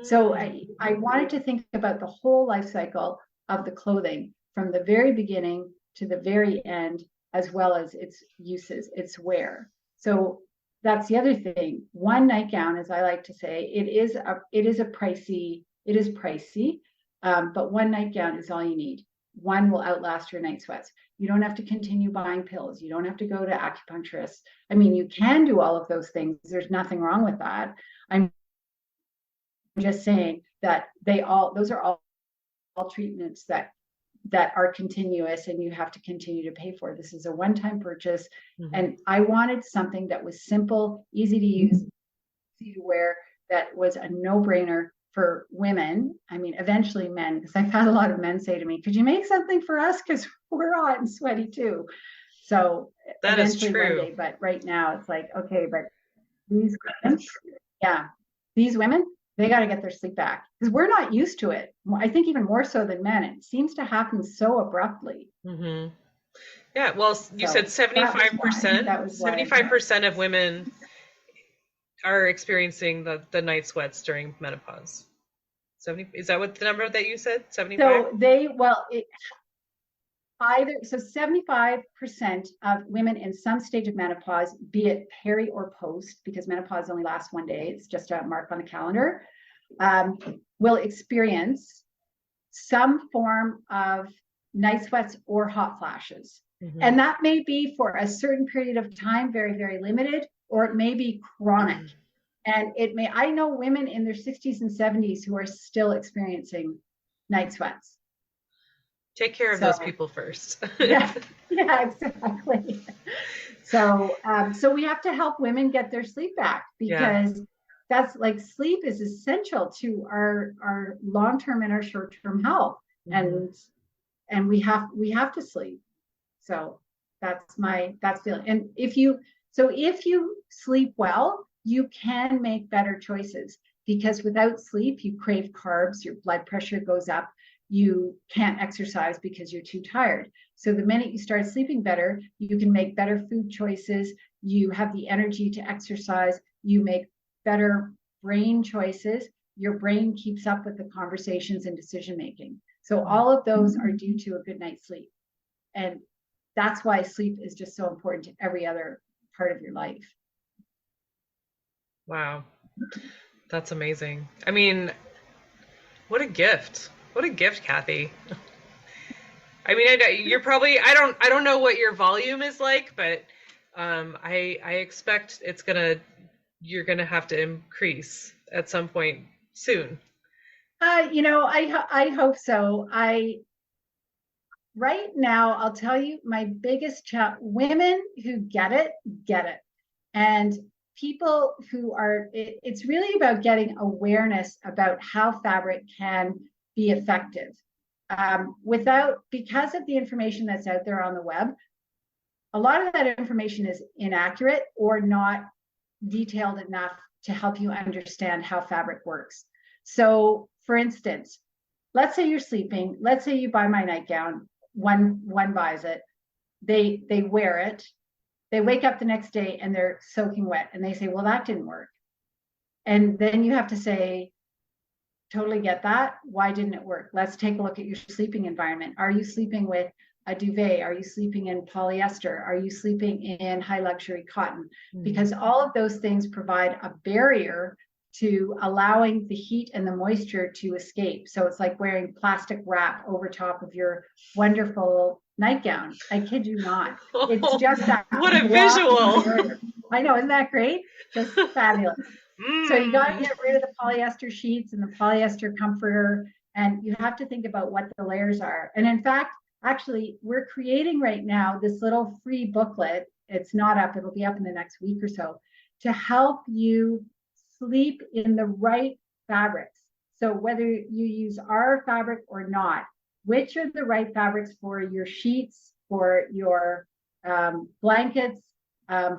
So I wanted to think about the whole life cycle of the clothing from the very beginning to the very end, as well as its uses, its wear. So that's the other thing. One nightgown, as I like to say, it is pricey, but one nightgown is all you need. One will outlast your night sweats. You don't have to continue buying pills. You don't have to go to acupuncturists. I mean, you can do all of those things. There's nothing wrong with that. I'm just saying that those are all treatments that are continuous, and you have to continue to pay for. This is a one-time purchase. And I wanted something that was simple, easy to use, easy to wear, that was a no-brainer for women. I mean, eventually men, because I've had a lot of men say to me, could you make something for us? Because we're hot and sweaty too. So that is true. One day, but right now it's like, okay, but these women, they got to get their sleep back, because we're not used to it. I think even more so than men. It seems to happen so abruptly. Yeah, well, you said 75%. 75% of women are experiencing the night sweats during menopause. 70, is that what the number that you said? 75? So 75% of women in some stage of menopause, be it peri or post, because menopause only lasts one day, it's just a mark on the calendar, will experience some form of night sweats or hot flashes. And that may be for a certain period of time, very, very limited, or it may be chronic. And I know women in their 60s and 70s who are still experiencing night sweats. Take care of those people first. yeah, exactly. So we have to help women get their sleep back, because that's like, sleep is essential to our long-term and our short-term health. And we have to sleep. So that's the, and if you sleep well, you can make better choices, because without sleep, you crave carbs, your blood pressure goes up, you can't exercise because you're too tired. So the minute you start sleeping better, you can make better food choices, you have the energy to exercise, you make better brain choices, your brain keeps up with the conversations and decision making. So all of those are due to a good night's sleep. And that's why sleep is just so important to every other part of your life. Wow. That's amazing. I mean, what a gift. What a gift, Cathy. I mean, you're probably, I don't know what your volume is like, but I expect you're gonna have to increase at some point soon. I hope so. Right now, I'll tell you, my biggest challenge, women who get it. And people who it's really about getting awareness about how fabric can be effective. Because of the information that's out there on the web, a lot of that information is inaccurate or not detailed enough to help you understand how fabric works. So, for instance, let's say you're sleeping, let's say you buy my nightgown, one buys it, they wear it, They wake up the next day and they're soaking wet, and they say, well, that didn't work. And then you have to say, totally get that. Why didn't it work? Let's take a look at your sleeping environment. Are you sleeping with a duvet? Are you sleeping in polyester? Are you sleeping in high luxury cotton? Because all of those things provide a barrier to allowing the heat and the moisture to escape. So it's like wearing plastic wrap over top of your wonderful nightgown. I kid you not. It's just that. What a visual. I know, isn't that great? Just fabulous. So you got to get rid of the polyester sheets and the polyester comforter, and you have to think about what the layers are. And in fact, actually, we're creating right now this little free booklet. It's not up, it'll be up in the next week or so, to help you sleep in the right fabrics. So whether you use our fabric or not, which are the right fabrics for your sheets, for your blankets,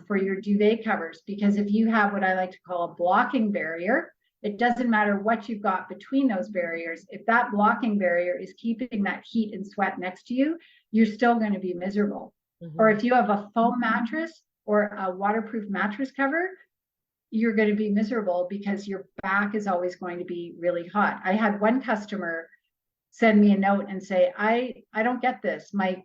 for your duvet covers. Because if you have what I like to call a blocking barrier, it doesn't matter what you've got between those barriers. If that blocking barrier is keeping that heat and sweat next to you, you're still going to be miserable. Or if you have a foam mattress or a waterproof mattress cover, you're going to be miserable because your back is always going to be really hot. I had one customer send me a note and say, I don't get this. My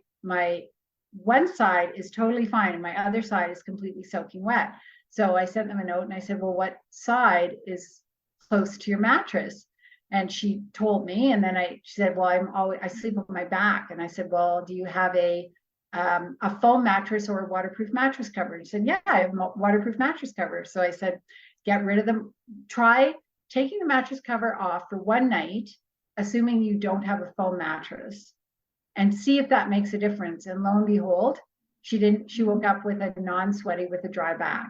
one side is totally fine and my other side is completely soaking wet. So I sent them a note and I said, well, what side is close to your mattress? And she told me, and then she said, well, I sleep on my back. And I said, well, do you have a foam mattress or a waterproof mattress cover? And she said, yeah, I have a waterproof mattress cover. So I said, get rid of them. Try taking the mattress cover off for one night, assuming you don't have a foam mattress, and see if that makes a difference. And lo and behold, she woke up with a non-sweaty with a dry back.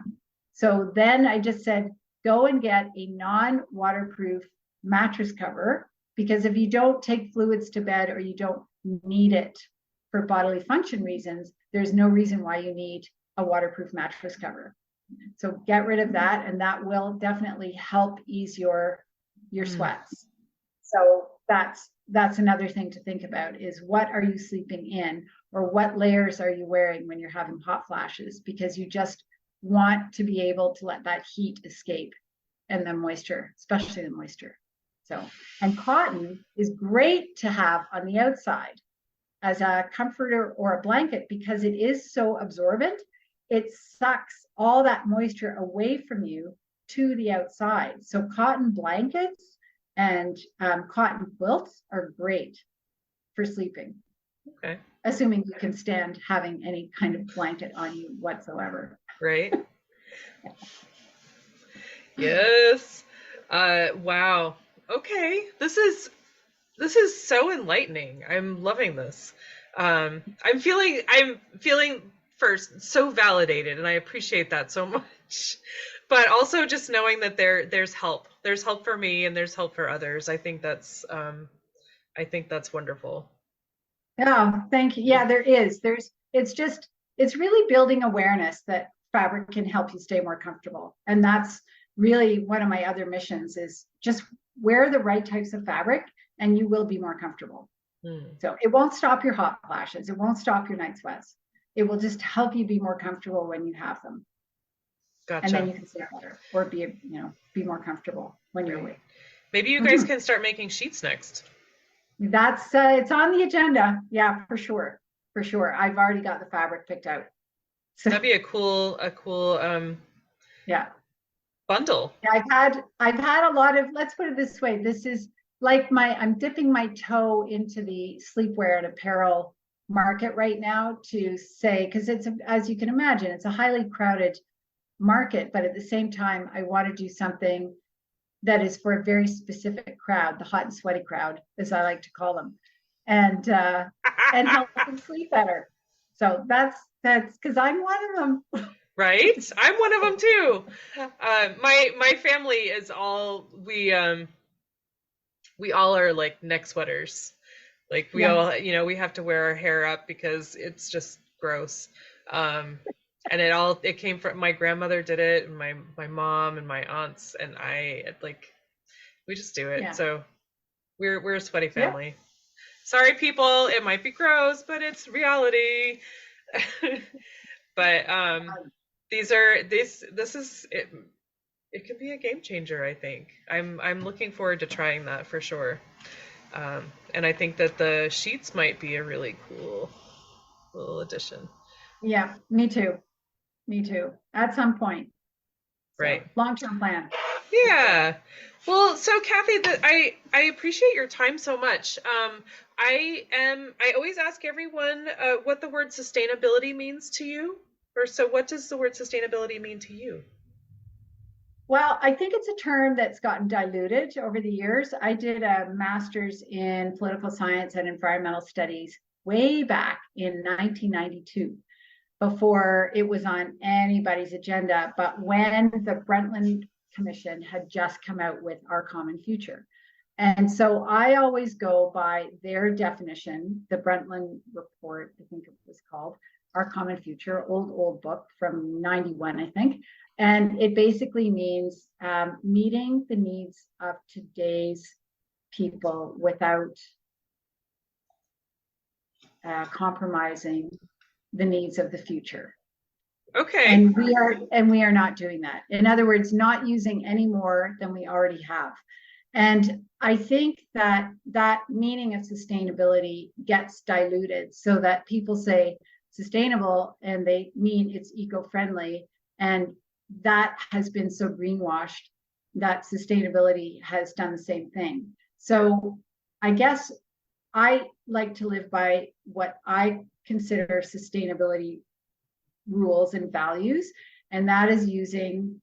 So then I just said, go and get a non-waterproof mattress cover, because if you don't take fluids to bed or you don't need it for bodily function reasons, there's no reason why you need a waterproof mattress cover. So get rid of that, and that will definitely help ease your sweats. So that's another thing to think about, is what are you sleeping in, or what layers are you wearing when you're having hot flashes, because you just want to be able to let that heat escape, and the moisture, especially the moisture. So, and cotton is great to have on the outside as a comforter or a blanket, because it is so absorbent. It sucks all that moisture away from you to the outside. So cotton blankets and cotton quilts are great for sleeping. Okay. Assuming you can stand having any kind of blanket on you whatsoever. Right. Yes. Wow. Okay. This is so enlightening. I'm loving this. I'm feeling first so validated, and I appreciate that so much. But also just knowing that there's help. There's help for me and there's help for others. I think that's wonderful. Yeah, thank you. Yeah, there is. It's really building awareness that fabric can help you stay more comfortable. And that's really one of my other missions, is just wear the right types of fabric and you will be more comfortable. So it won't stop your hot flashes. It won't stop your night sweats. It will just help you be more comfortable when you have them. Gotcha. And then you can sleep better, or be more comfortable when you're awake. Maybe you guys can start making sheets next. That's it's on the agenda. Yeah, for sure. For sure. I've already got the fabric picked out. So, that'd be a cool yeah, bundle. Yeah, I've had a lot of, let's put it this way. This is like I'm dipping my toe into the sleepwear and apparel market right now, to say, because it's, as you can imagine, it's a highly crowded market, but at the same time, I want to do something that is for a very specific crowd, the hot and sweaty crowd, as I like to call them, and help them sleep better. So that's because I'm one of them. Right, I'm one of them too. My family is all we all are like neck sweaters. Like we all, we have to wear our hair up because it's just gross. And it came from my grandmother did it, and my mom and my aunts and I, we just do it. Yeah. So we're a sweaty family. Yeah. Sorry people, it might be gross, but it's reality. But this is it. It could be a game changer, I think. I'm looking forward to trying that for sure. And I think that the sheets might be a really cool little addition. Yeah, me too. Me too. At some point. So Right. long-term plan. Yeah. Well, so Cathy, I appreciate your time so much. I always ask everyone what the word sustainability means to you, or so what does the word sustainability mean to you? Well, I think it's a term that's gotten diluted over the years. I did a master's in political science and environmental studies way back in 1992, before it was on anybody's agenda. But when the Brundtland Commission had just come out with Our Common Future. And so I always go by their definition, the Brundtland Report, I think it was called, Our Common Future, old book from 91, I think. And it basically means meeting the needs of today's people without compromising the needs of the future. Okay. And we are not doing that. In other words, not using any more than we already have. And I think that that meaning of sustainability gets diluted so that people say sustainable and they mean it's eco-friendly. And that has been so greenwashed that sustainability has done the same thing. So I guess I like to live by what I consider sustainability rules and values, and that is using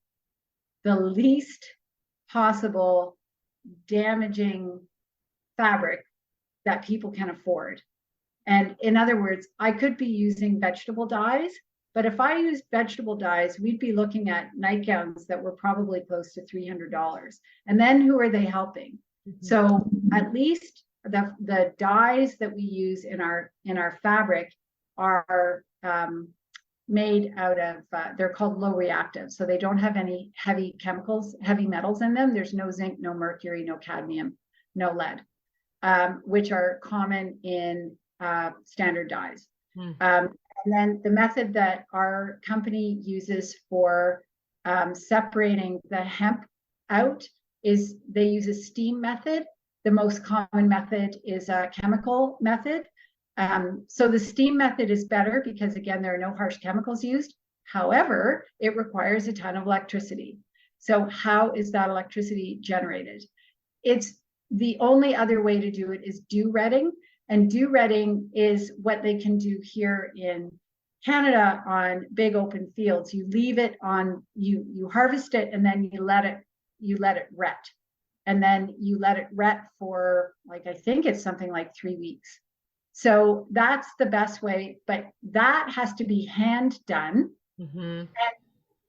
the least possible damaging fabric that people can afford. And in other words, I could be using vegetable dyes, but if I used vegetable dyes, we'd be looking at nightgowns that were probably close to $300. And then who are they helping? Mm-hmm. So at least the dyes that we use in our fabric are made out of, they're called low reactive. So they don't have any heavy chemicals, heavy metals in them. There's no zinc, no mercury, no cadmium, no lead, which are common in standard dyes. And then the method that our company uses for separating the hemp out is they use a steam method. The most common method is a chemical method. So the steam method is better because, again, there are no harsh chemicals used. However, it requires a ton of electricity. So how is that electricity generated? It's the only other way to do it is dew retting. And dew retting is what they can do here in Canada on big open fields. You leave it on, you harvest it, and then you let it ret. And then you let it ret for, like, I think it's something like 3 weeks. So that's the best way, but that has to be hand done. Mm-hmm. And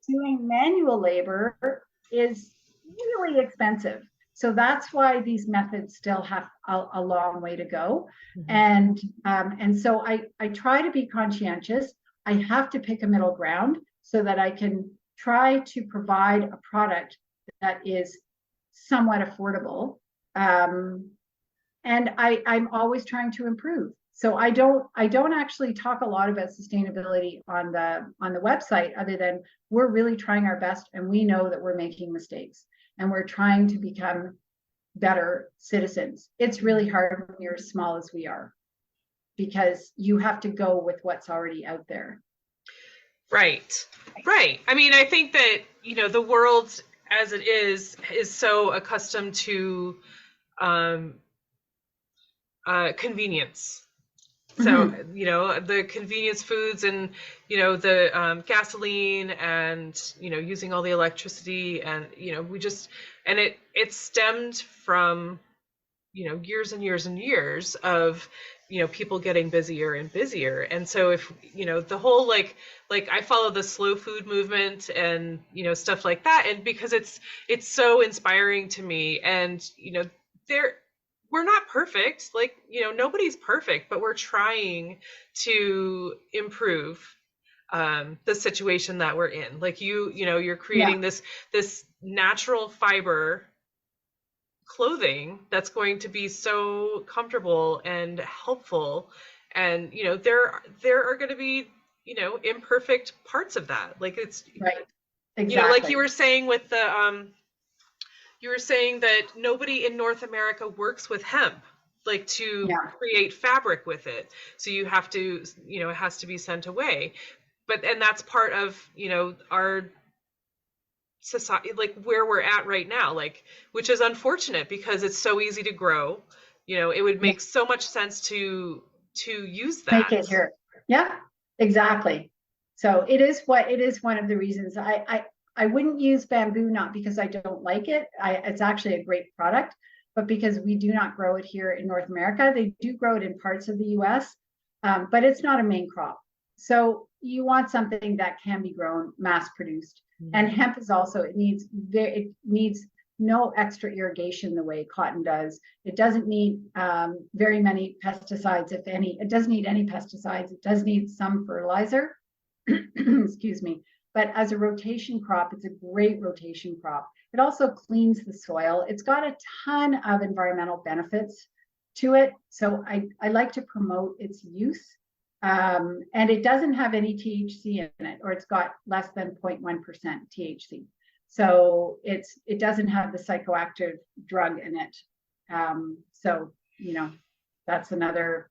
doing manual labor is really expensive. So that's why these methods still have a long way to go. Mm-hmm. And so I try to be conscientious. I have to pick a middle ground so that I can try to provide a product that is somewhat affordable. And I'm always trying to improve. So I don't actually talk a lot about sustainability on the website, other than we're really trying our best, and we know that we're making mistakes, and we're trying to become better citizens. It's really hard when you're as small as we are, because you have to go with what's already out there. Right. I mean, I think that, the world as it is so accustomed to convenience. So, mm-hmm. The convenience foods and, the gasoline and, using all the electricity, and, it stemmed from, years and years and years of, people getting busier and busier. And so if, the whole, like I follow the slow food movement and, stuff like that. And because it's so inspiring to me, and, we're not perfect, nobody's perfect, but we're trying to improve the situation that we're in. Like you're creating this natural fiber clothing that's going to be so comfortable and helpful. And there are going to be imperfect parts of that. Like it's, Right. like Exactly. you were saying with the, you were saying that nobody in North America works with hemp, like to Yeah. create fabric with it. So you have to, it has to be sent away. And that's part of, our society, like where we're at right now, like, which is unfortunate because it's so easy to grow. It would Yeah. make so much sense to use Make that. it here. Yeah, exactly. So it is one of the reasons I wouldn't use bamboo, not because I don't like it. It's actually a great product, but because we do not grow it here in North America. They do grow it in parts of the US, but it's not a main crop. So you want something that can be grown, mass produced. And hemp is also, it needs no extra irrigation the way cotton does. It doesn't need very many pesticides, if any. It doesn't need any pesticides. It does need some fertilizer. Excuse me. But as a rotation crop, it's a great rotation crop. It also cleans the soil. It's got a ton of environmental benefits to it. So I like to promote its use. And it doesn't have any THC in it, or it's got less than 0.1% THC. So it doesn't have the psychoactive drug in it. So that's another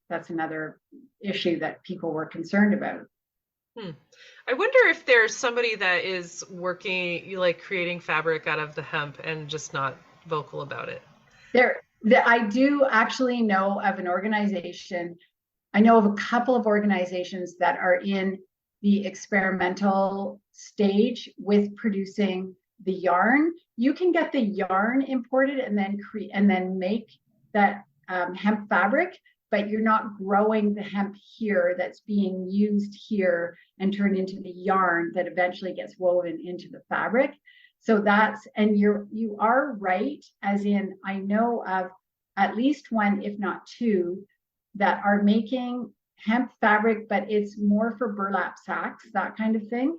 issue that people were concerned about. I wonder if there's somebody that is working, like creating fabric out of the hemp and just not vocal about it. I do actually know of an organization. I know of a couple of organizations that are in the experimental stage with producing the yarn. You can get the yarn imported and then make that hemp fabric, but you're not growing the hemp here that's being used here and turned into the yarn that eventually gets woven into the fabric. So you are right, as in I know of at least one, if not two, that are making hemp fabric, but it's more for burlap sacks, that kind of thing.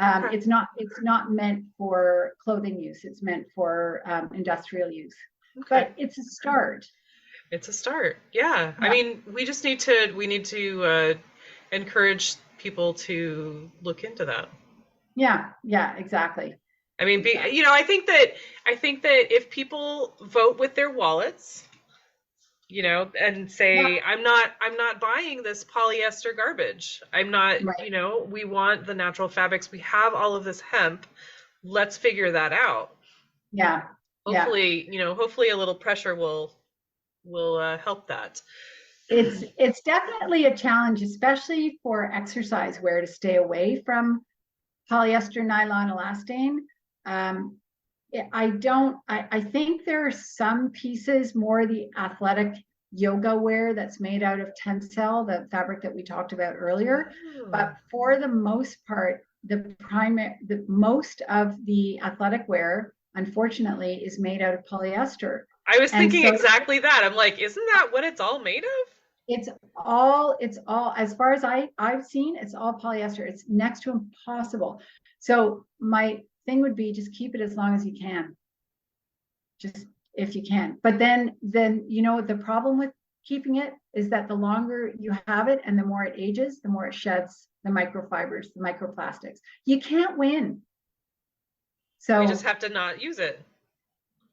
Okay. It's not meant for clothing use. It's meant for industrial use. Okay. But it's a start. It's a start. Yeah. I mean, we need to encourage people to look into that. Yeah. Yeah. Exactly. I mean, I think that if people vote with their wallets, and say, I'm not buying this polyester garbage. I'm not, right. We want the natural fabrics. We have all of this hemp. Let's figure that out. Yeah. Hopefully, hopefully a little pressure will help that. It's definitely a challenge, especially for exercise wear, to stay away from polyester, nylon, elastane. I think there are some pieces, more the athletic yoga wear that's made out of tencel, the fabric that we talked about earlier. Oh. But for the most part, most of the athletic wear, unfortunately, is made out of polyester. I was thinking exactly that. I'm like, isn't that what it's all made of? It's all, as far as I've seen, it's all polyester. It's next to impossible. So my thing would be just keep it as long as you can, just if you can. But then the problem with keeping it is that the longer you have it and the more it ages, the more it sheds the microfibers, the microplastics. You can't win. So you just have to not use it.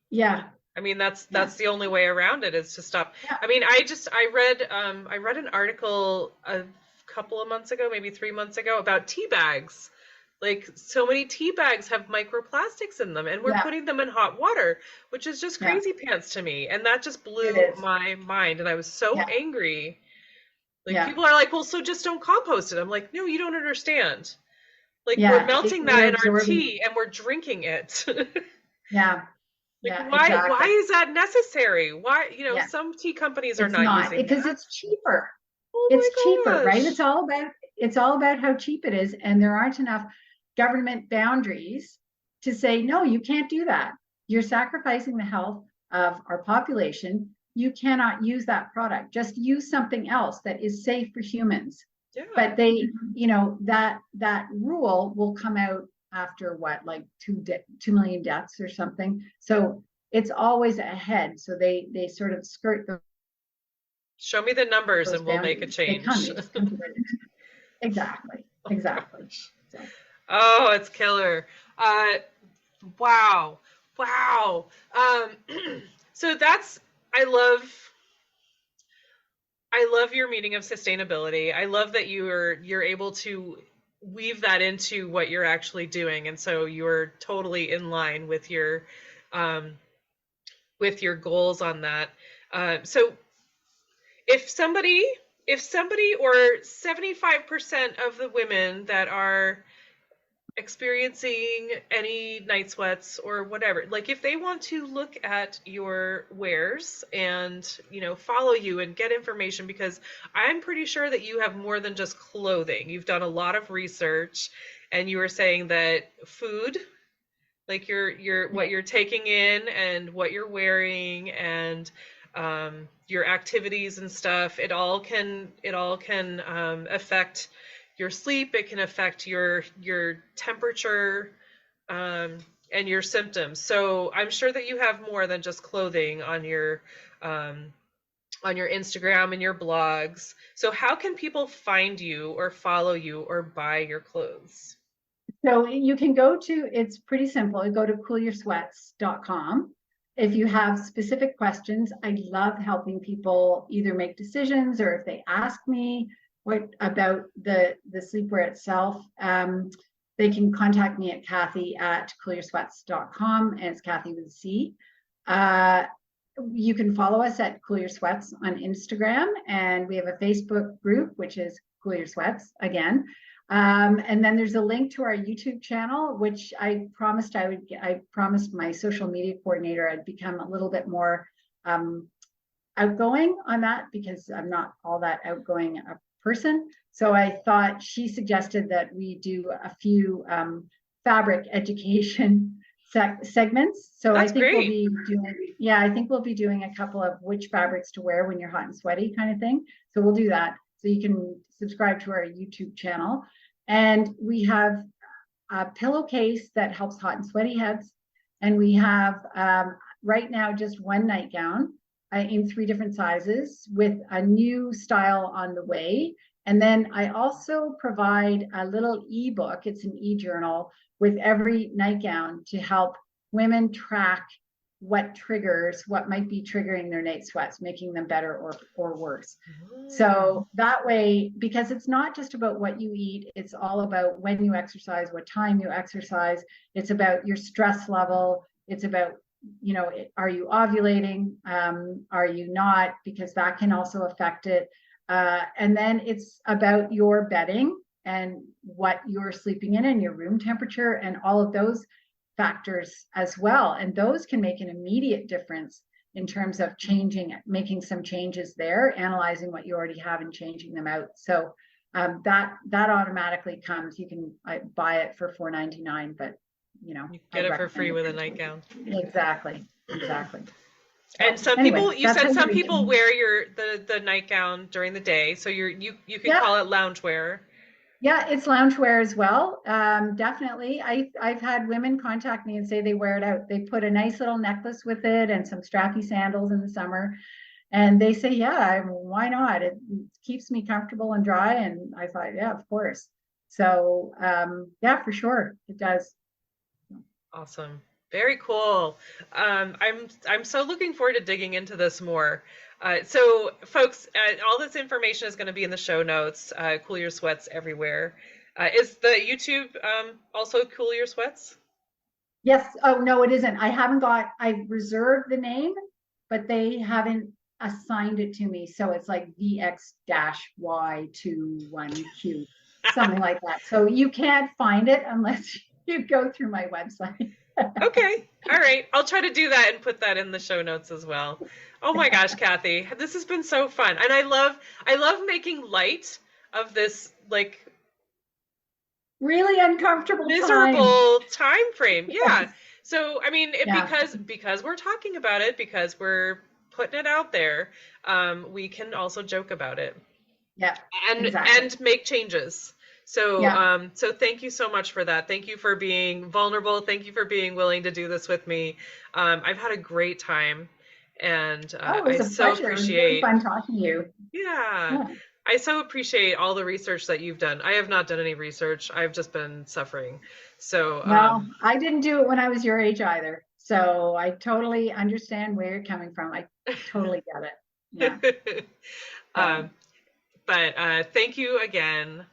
Yeah. I mean, that's the only way around it, is to stop. Yeah. I mean, I read an article a couple of months ago, maybe 3 months ago, about tea bags. Like, so many tea bags have microplastics in them, and we're putting them in hot water, which is just crazy pants to me. And that just blew my mind, and I was so angry. Like, people are like, well, so just don't compost it. I'm like, no, you don't understand. Like, we're melting that in our tea, and we're drinking it. Yeah. Like, why is that necessary? Why, some tea companies are not using because it's cheaper. It's cheaper, right? It's all about how cheap it is, and there aren't enough government boundaries to say, no, you can't do that. You're sacrificing the health of our population. You cannot use that product. Just use something else that is safe for humans. Yeah. But they, that rule will come out after what, like 2 million deaths or something. So it's always ahead. So they sort of skirt the. Show me the numbers and we'll make a change. Exactly. Exactly. So, Oh, it's killer. Wow. Wow. Um, so that's, I love, I love your meaning of sustainability. I love that you're able to weave that into what you're actually doing, and so you're totally in line um, with your goals on that. So if somebody if somebody or 75% of the women that are experiencing any night sweats or whatever, like if they want to look at your wares and follow you and get information, because I'm pretty sure that you have more than just clothing. You've done a lot of research, and you were saying that food, like your yeah. what you're taking in and what you're wearing, and your activities and stuff, it all can affect your sleep. It can affect your temperature, um, and your symptoms. So I'm sure that you have more than just clothing um, on your Instagram and your blogs. So how can people find you or follow you or buy your clothes? So you can go to, it's pretty simple. You go to coolyoursweats.com. If you have specific questions, I love helping people either make decisions, or if they ask me what about the sleepwear itself, they can contact me at Cathy at coolyoursweats.com, and it's Cathy with a C. Uh, you can follow us at Cool Your Sweats on Instagram, and we have a Facebook group, which is Cool Your Sweats again. And then there's a link to our YouTube channel, which I promised I promised my social media coordinator I'd become a little bit more outgoing on that, because I'm not all that outgoing a person. So I thought, she suggested that we do a few fabric education segments. So That's I think we'll great. be doing, yeah, I think we'll be doing a couple of which fabrics to wear when you're hot and sweaty kind of thing. So we'll do that. So you can subscribe to our YouTube channel. And we have a pillowcase that helps hot and sweaty heads. And we have right now just one nightgown in 3 different sizes with a new style on the way. And then I also provide a little ebook. It's an e-journal with every nightgown to help women track what might be triggering their night sweats, making them better or worse. So that way, because it's not just about what you eat, it's all about when you exercise, what time you exercise. It's about your stress level. It's about, are you ovulating? Are you not? Because that can also affect it. And then it's about your bedding and what you're sleeping in, and your room temperature, and all of those factors as well. And those can make an immediate difference in terms of making some changes there, analyzing what you already have and changing them out. So that automatically comes. You can buy it for $4.99, but You get it for free with a nightgown. Exactly. And So, some anyway, people, you that's said how some you people can- wear the nightgown during the day, so you can Yeah. call it loungewear. Yeah, it's loungewear as well. Definitely. I've had women contact me and say they wear it out. They put a nice little necklace with it and some strappy sandals in the summer. And they say, yeah, why not? It keeps me comfortable and dry. And I thought, yeah, of course. So yeah, for sure. It does. Awesome. Very cool. I'm so looking forward to digging into this more. So folks, all this information is going to be in the show notes. Cool Your Sweats everywhere. Is the YouTube also Cool Your Sweats? Yes. Oh, no, it isn't. I reserved the name, but they haven't assigned it to me. So it's like VX-Y21Q, something like that. So you can't find it unless you go through my website. Okay. All right. I'll try to do that and put that in the show notes as well. Oh my gosh, Cathy, this has been so fun. And I love making light of this like Really uncomfortable miserable time frame. Yeah. Yes. So, I mean, Yeah. because we're talking about it, because we're putting it out there, we can also joke about it Yeah, and exactly. make changes. So, Yeah. so thank you so much for that. Thank you for being vulnerable. Thank you for being willing to do this with me. I've had a great time, and Oh, it I was a so pleasure. It was really appreciate. fun talking to you. Yeah, Yeah. I so appreciate all the research that you've done. I have not done any research. I've just been suffering. So, Well, I didn't do it when I was your age either. So I totally understand where you're coming from. I totally get it. Yeah. But thank you again.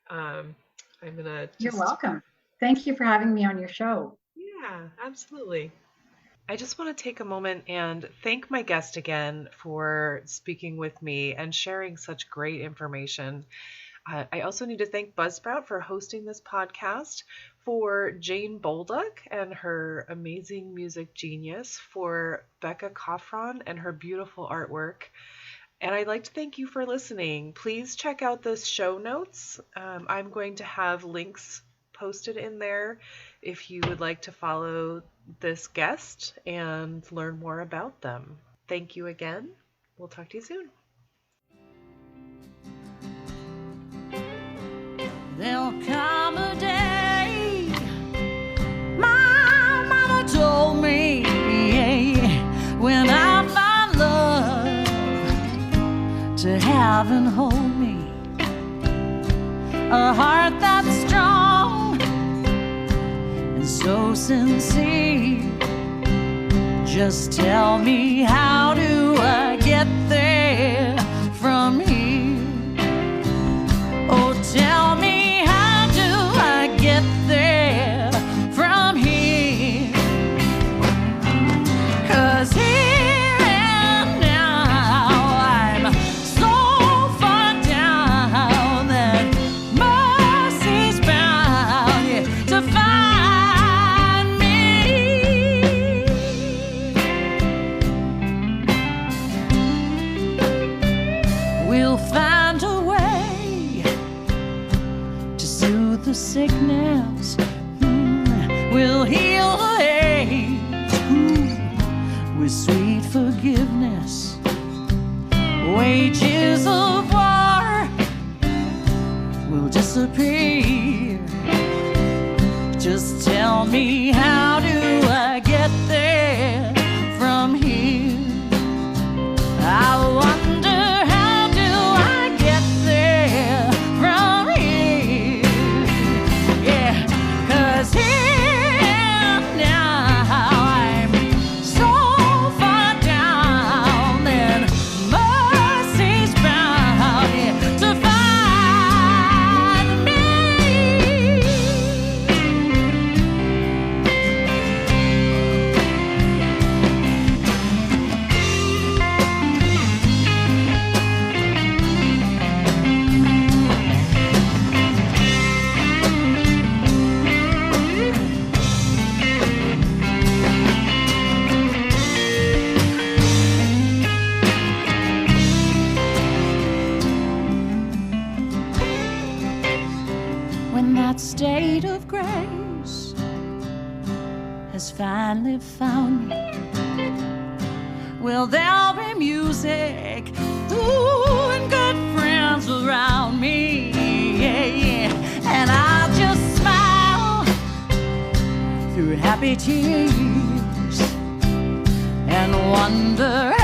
I'm gonna You're welcome. Thank you for having me on your show. Yeah, absolutely. I just want to take a moment and thank my guest again for speaking with me and sharing such great information. I also need to thank Buzzsprout for hosting this podcast, for Jane Bolduck and her amazing music genius, for Becca Coffron and her beautiful artwork. And I'd like to thank you for listening. Please check out the show notes. I'm going to have links posted in there if you would like to follow this guest and learn more about them. Thank you again. We'll talk to you soon. There'll come a day, my mama told me, when I find love to have and hold me, a heart that's strong and so sincere. Just tell me, how do I get there from here? Oh, tell me, how do I get there from here? 'Cause here and now I'm so far down that mercy's bound to find me. We'll find a way to soothe the sickness. We'll heal the hate with sweet forgiveness. Wages of war will disappear. Just tell me, how do I get there from here? I wonder, how do I get there from here? Yeah, 'cause here and now I'm so far down that mercy's bound to find me. When that state of grace has finally found me, well, there'll be music, ooh, and good friends around me, and I'll just smile through happy tears and wonder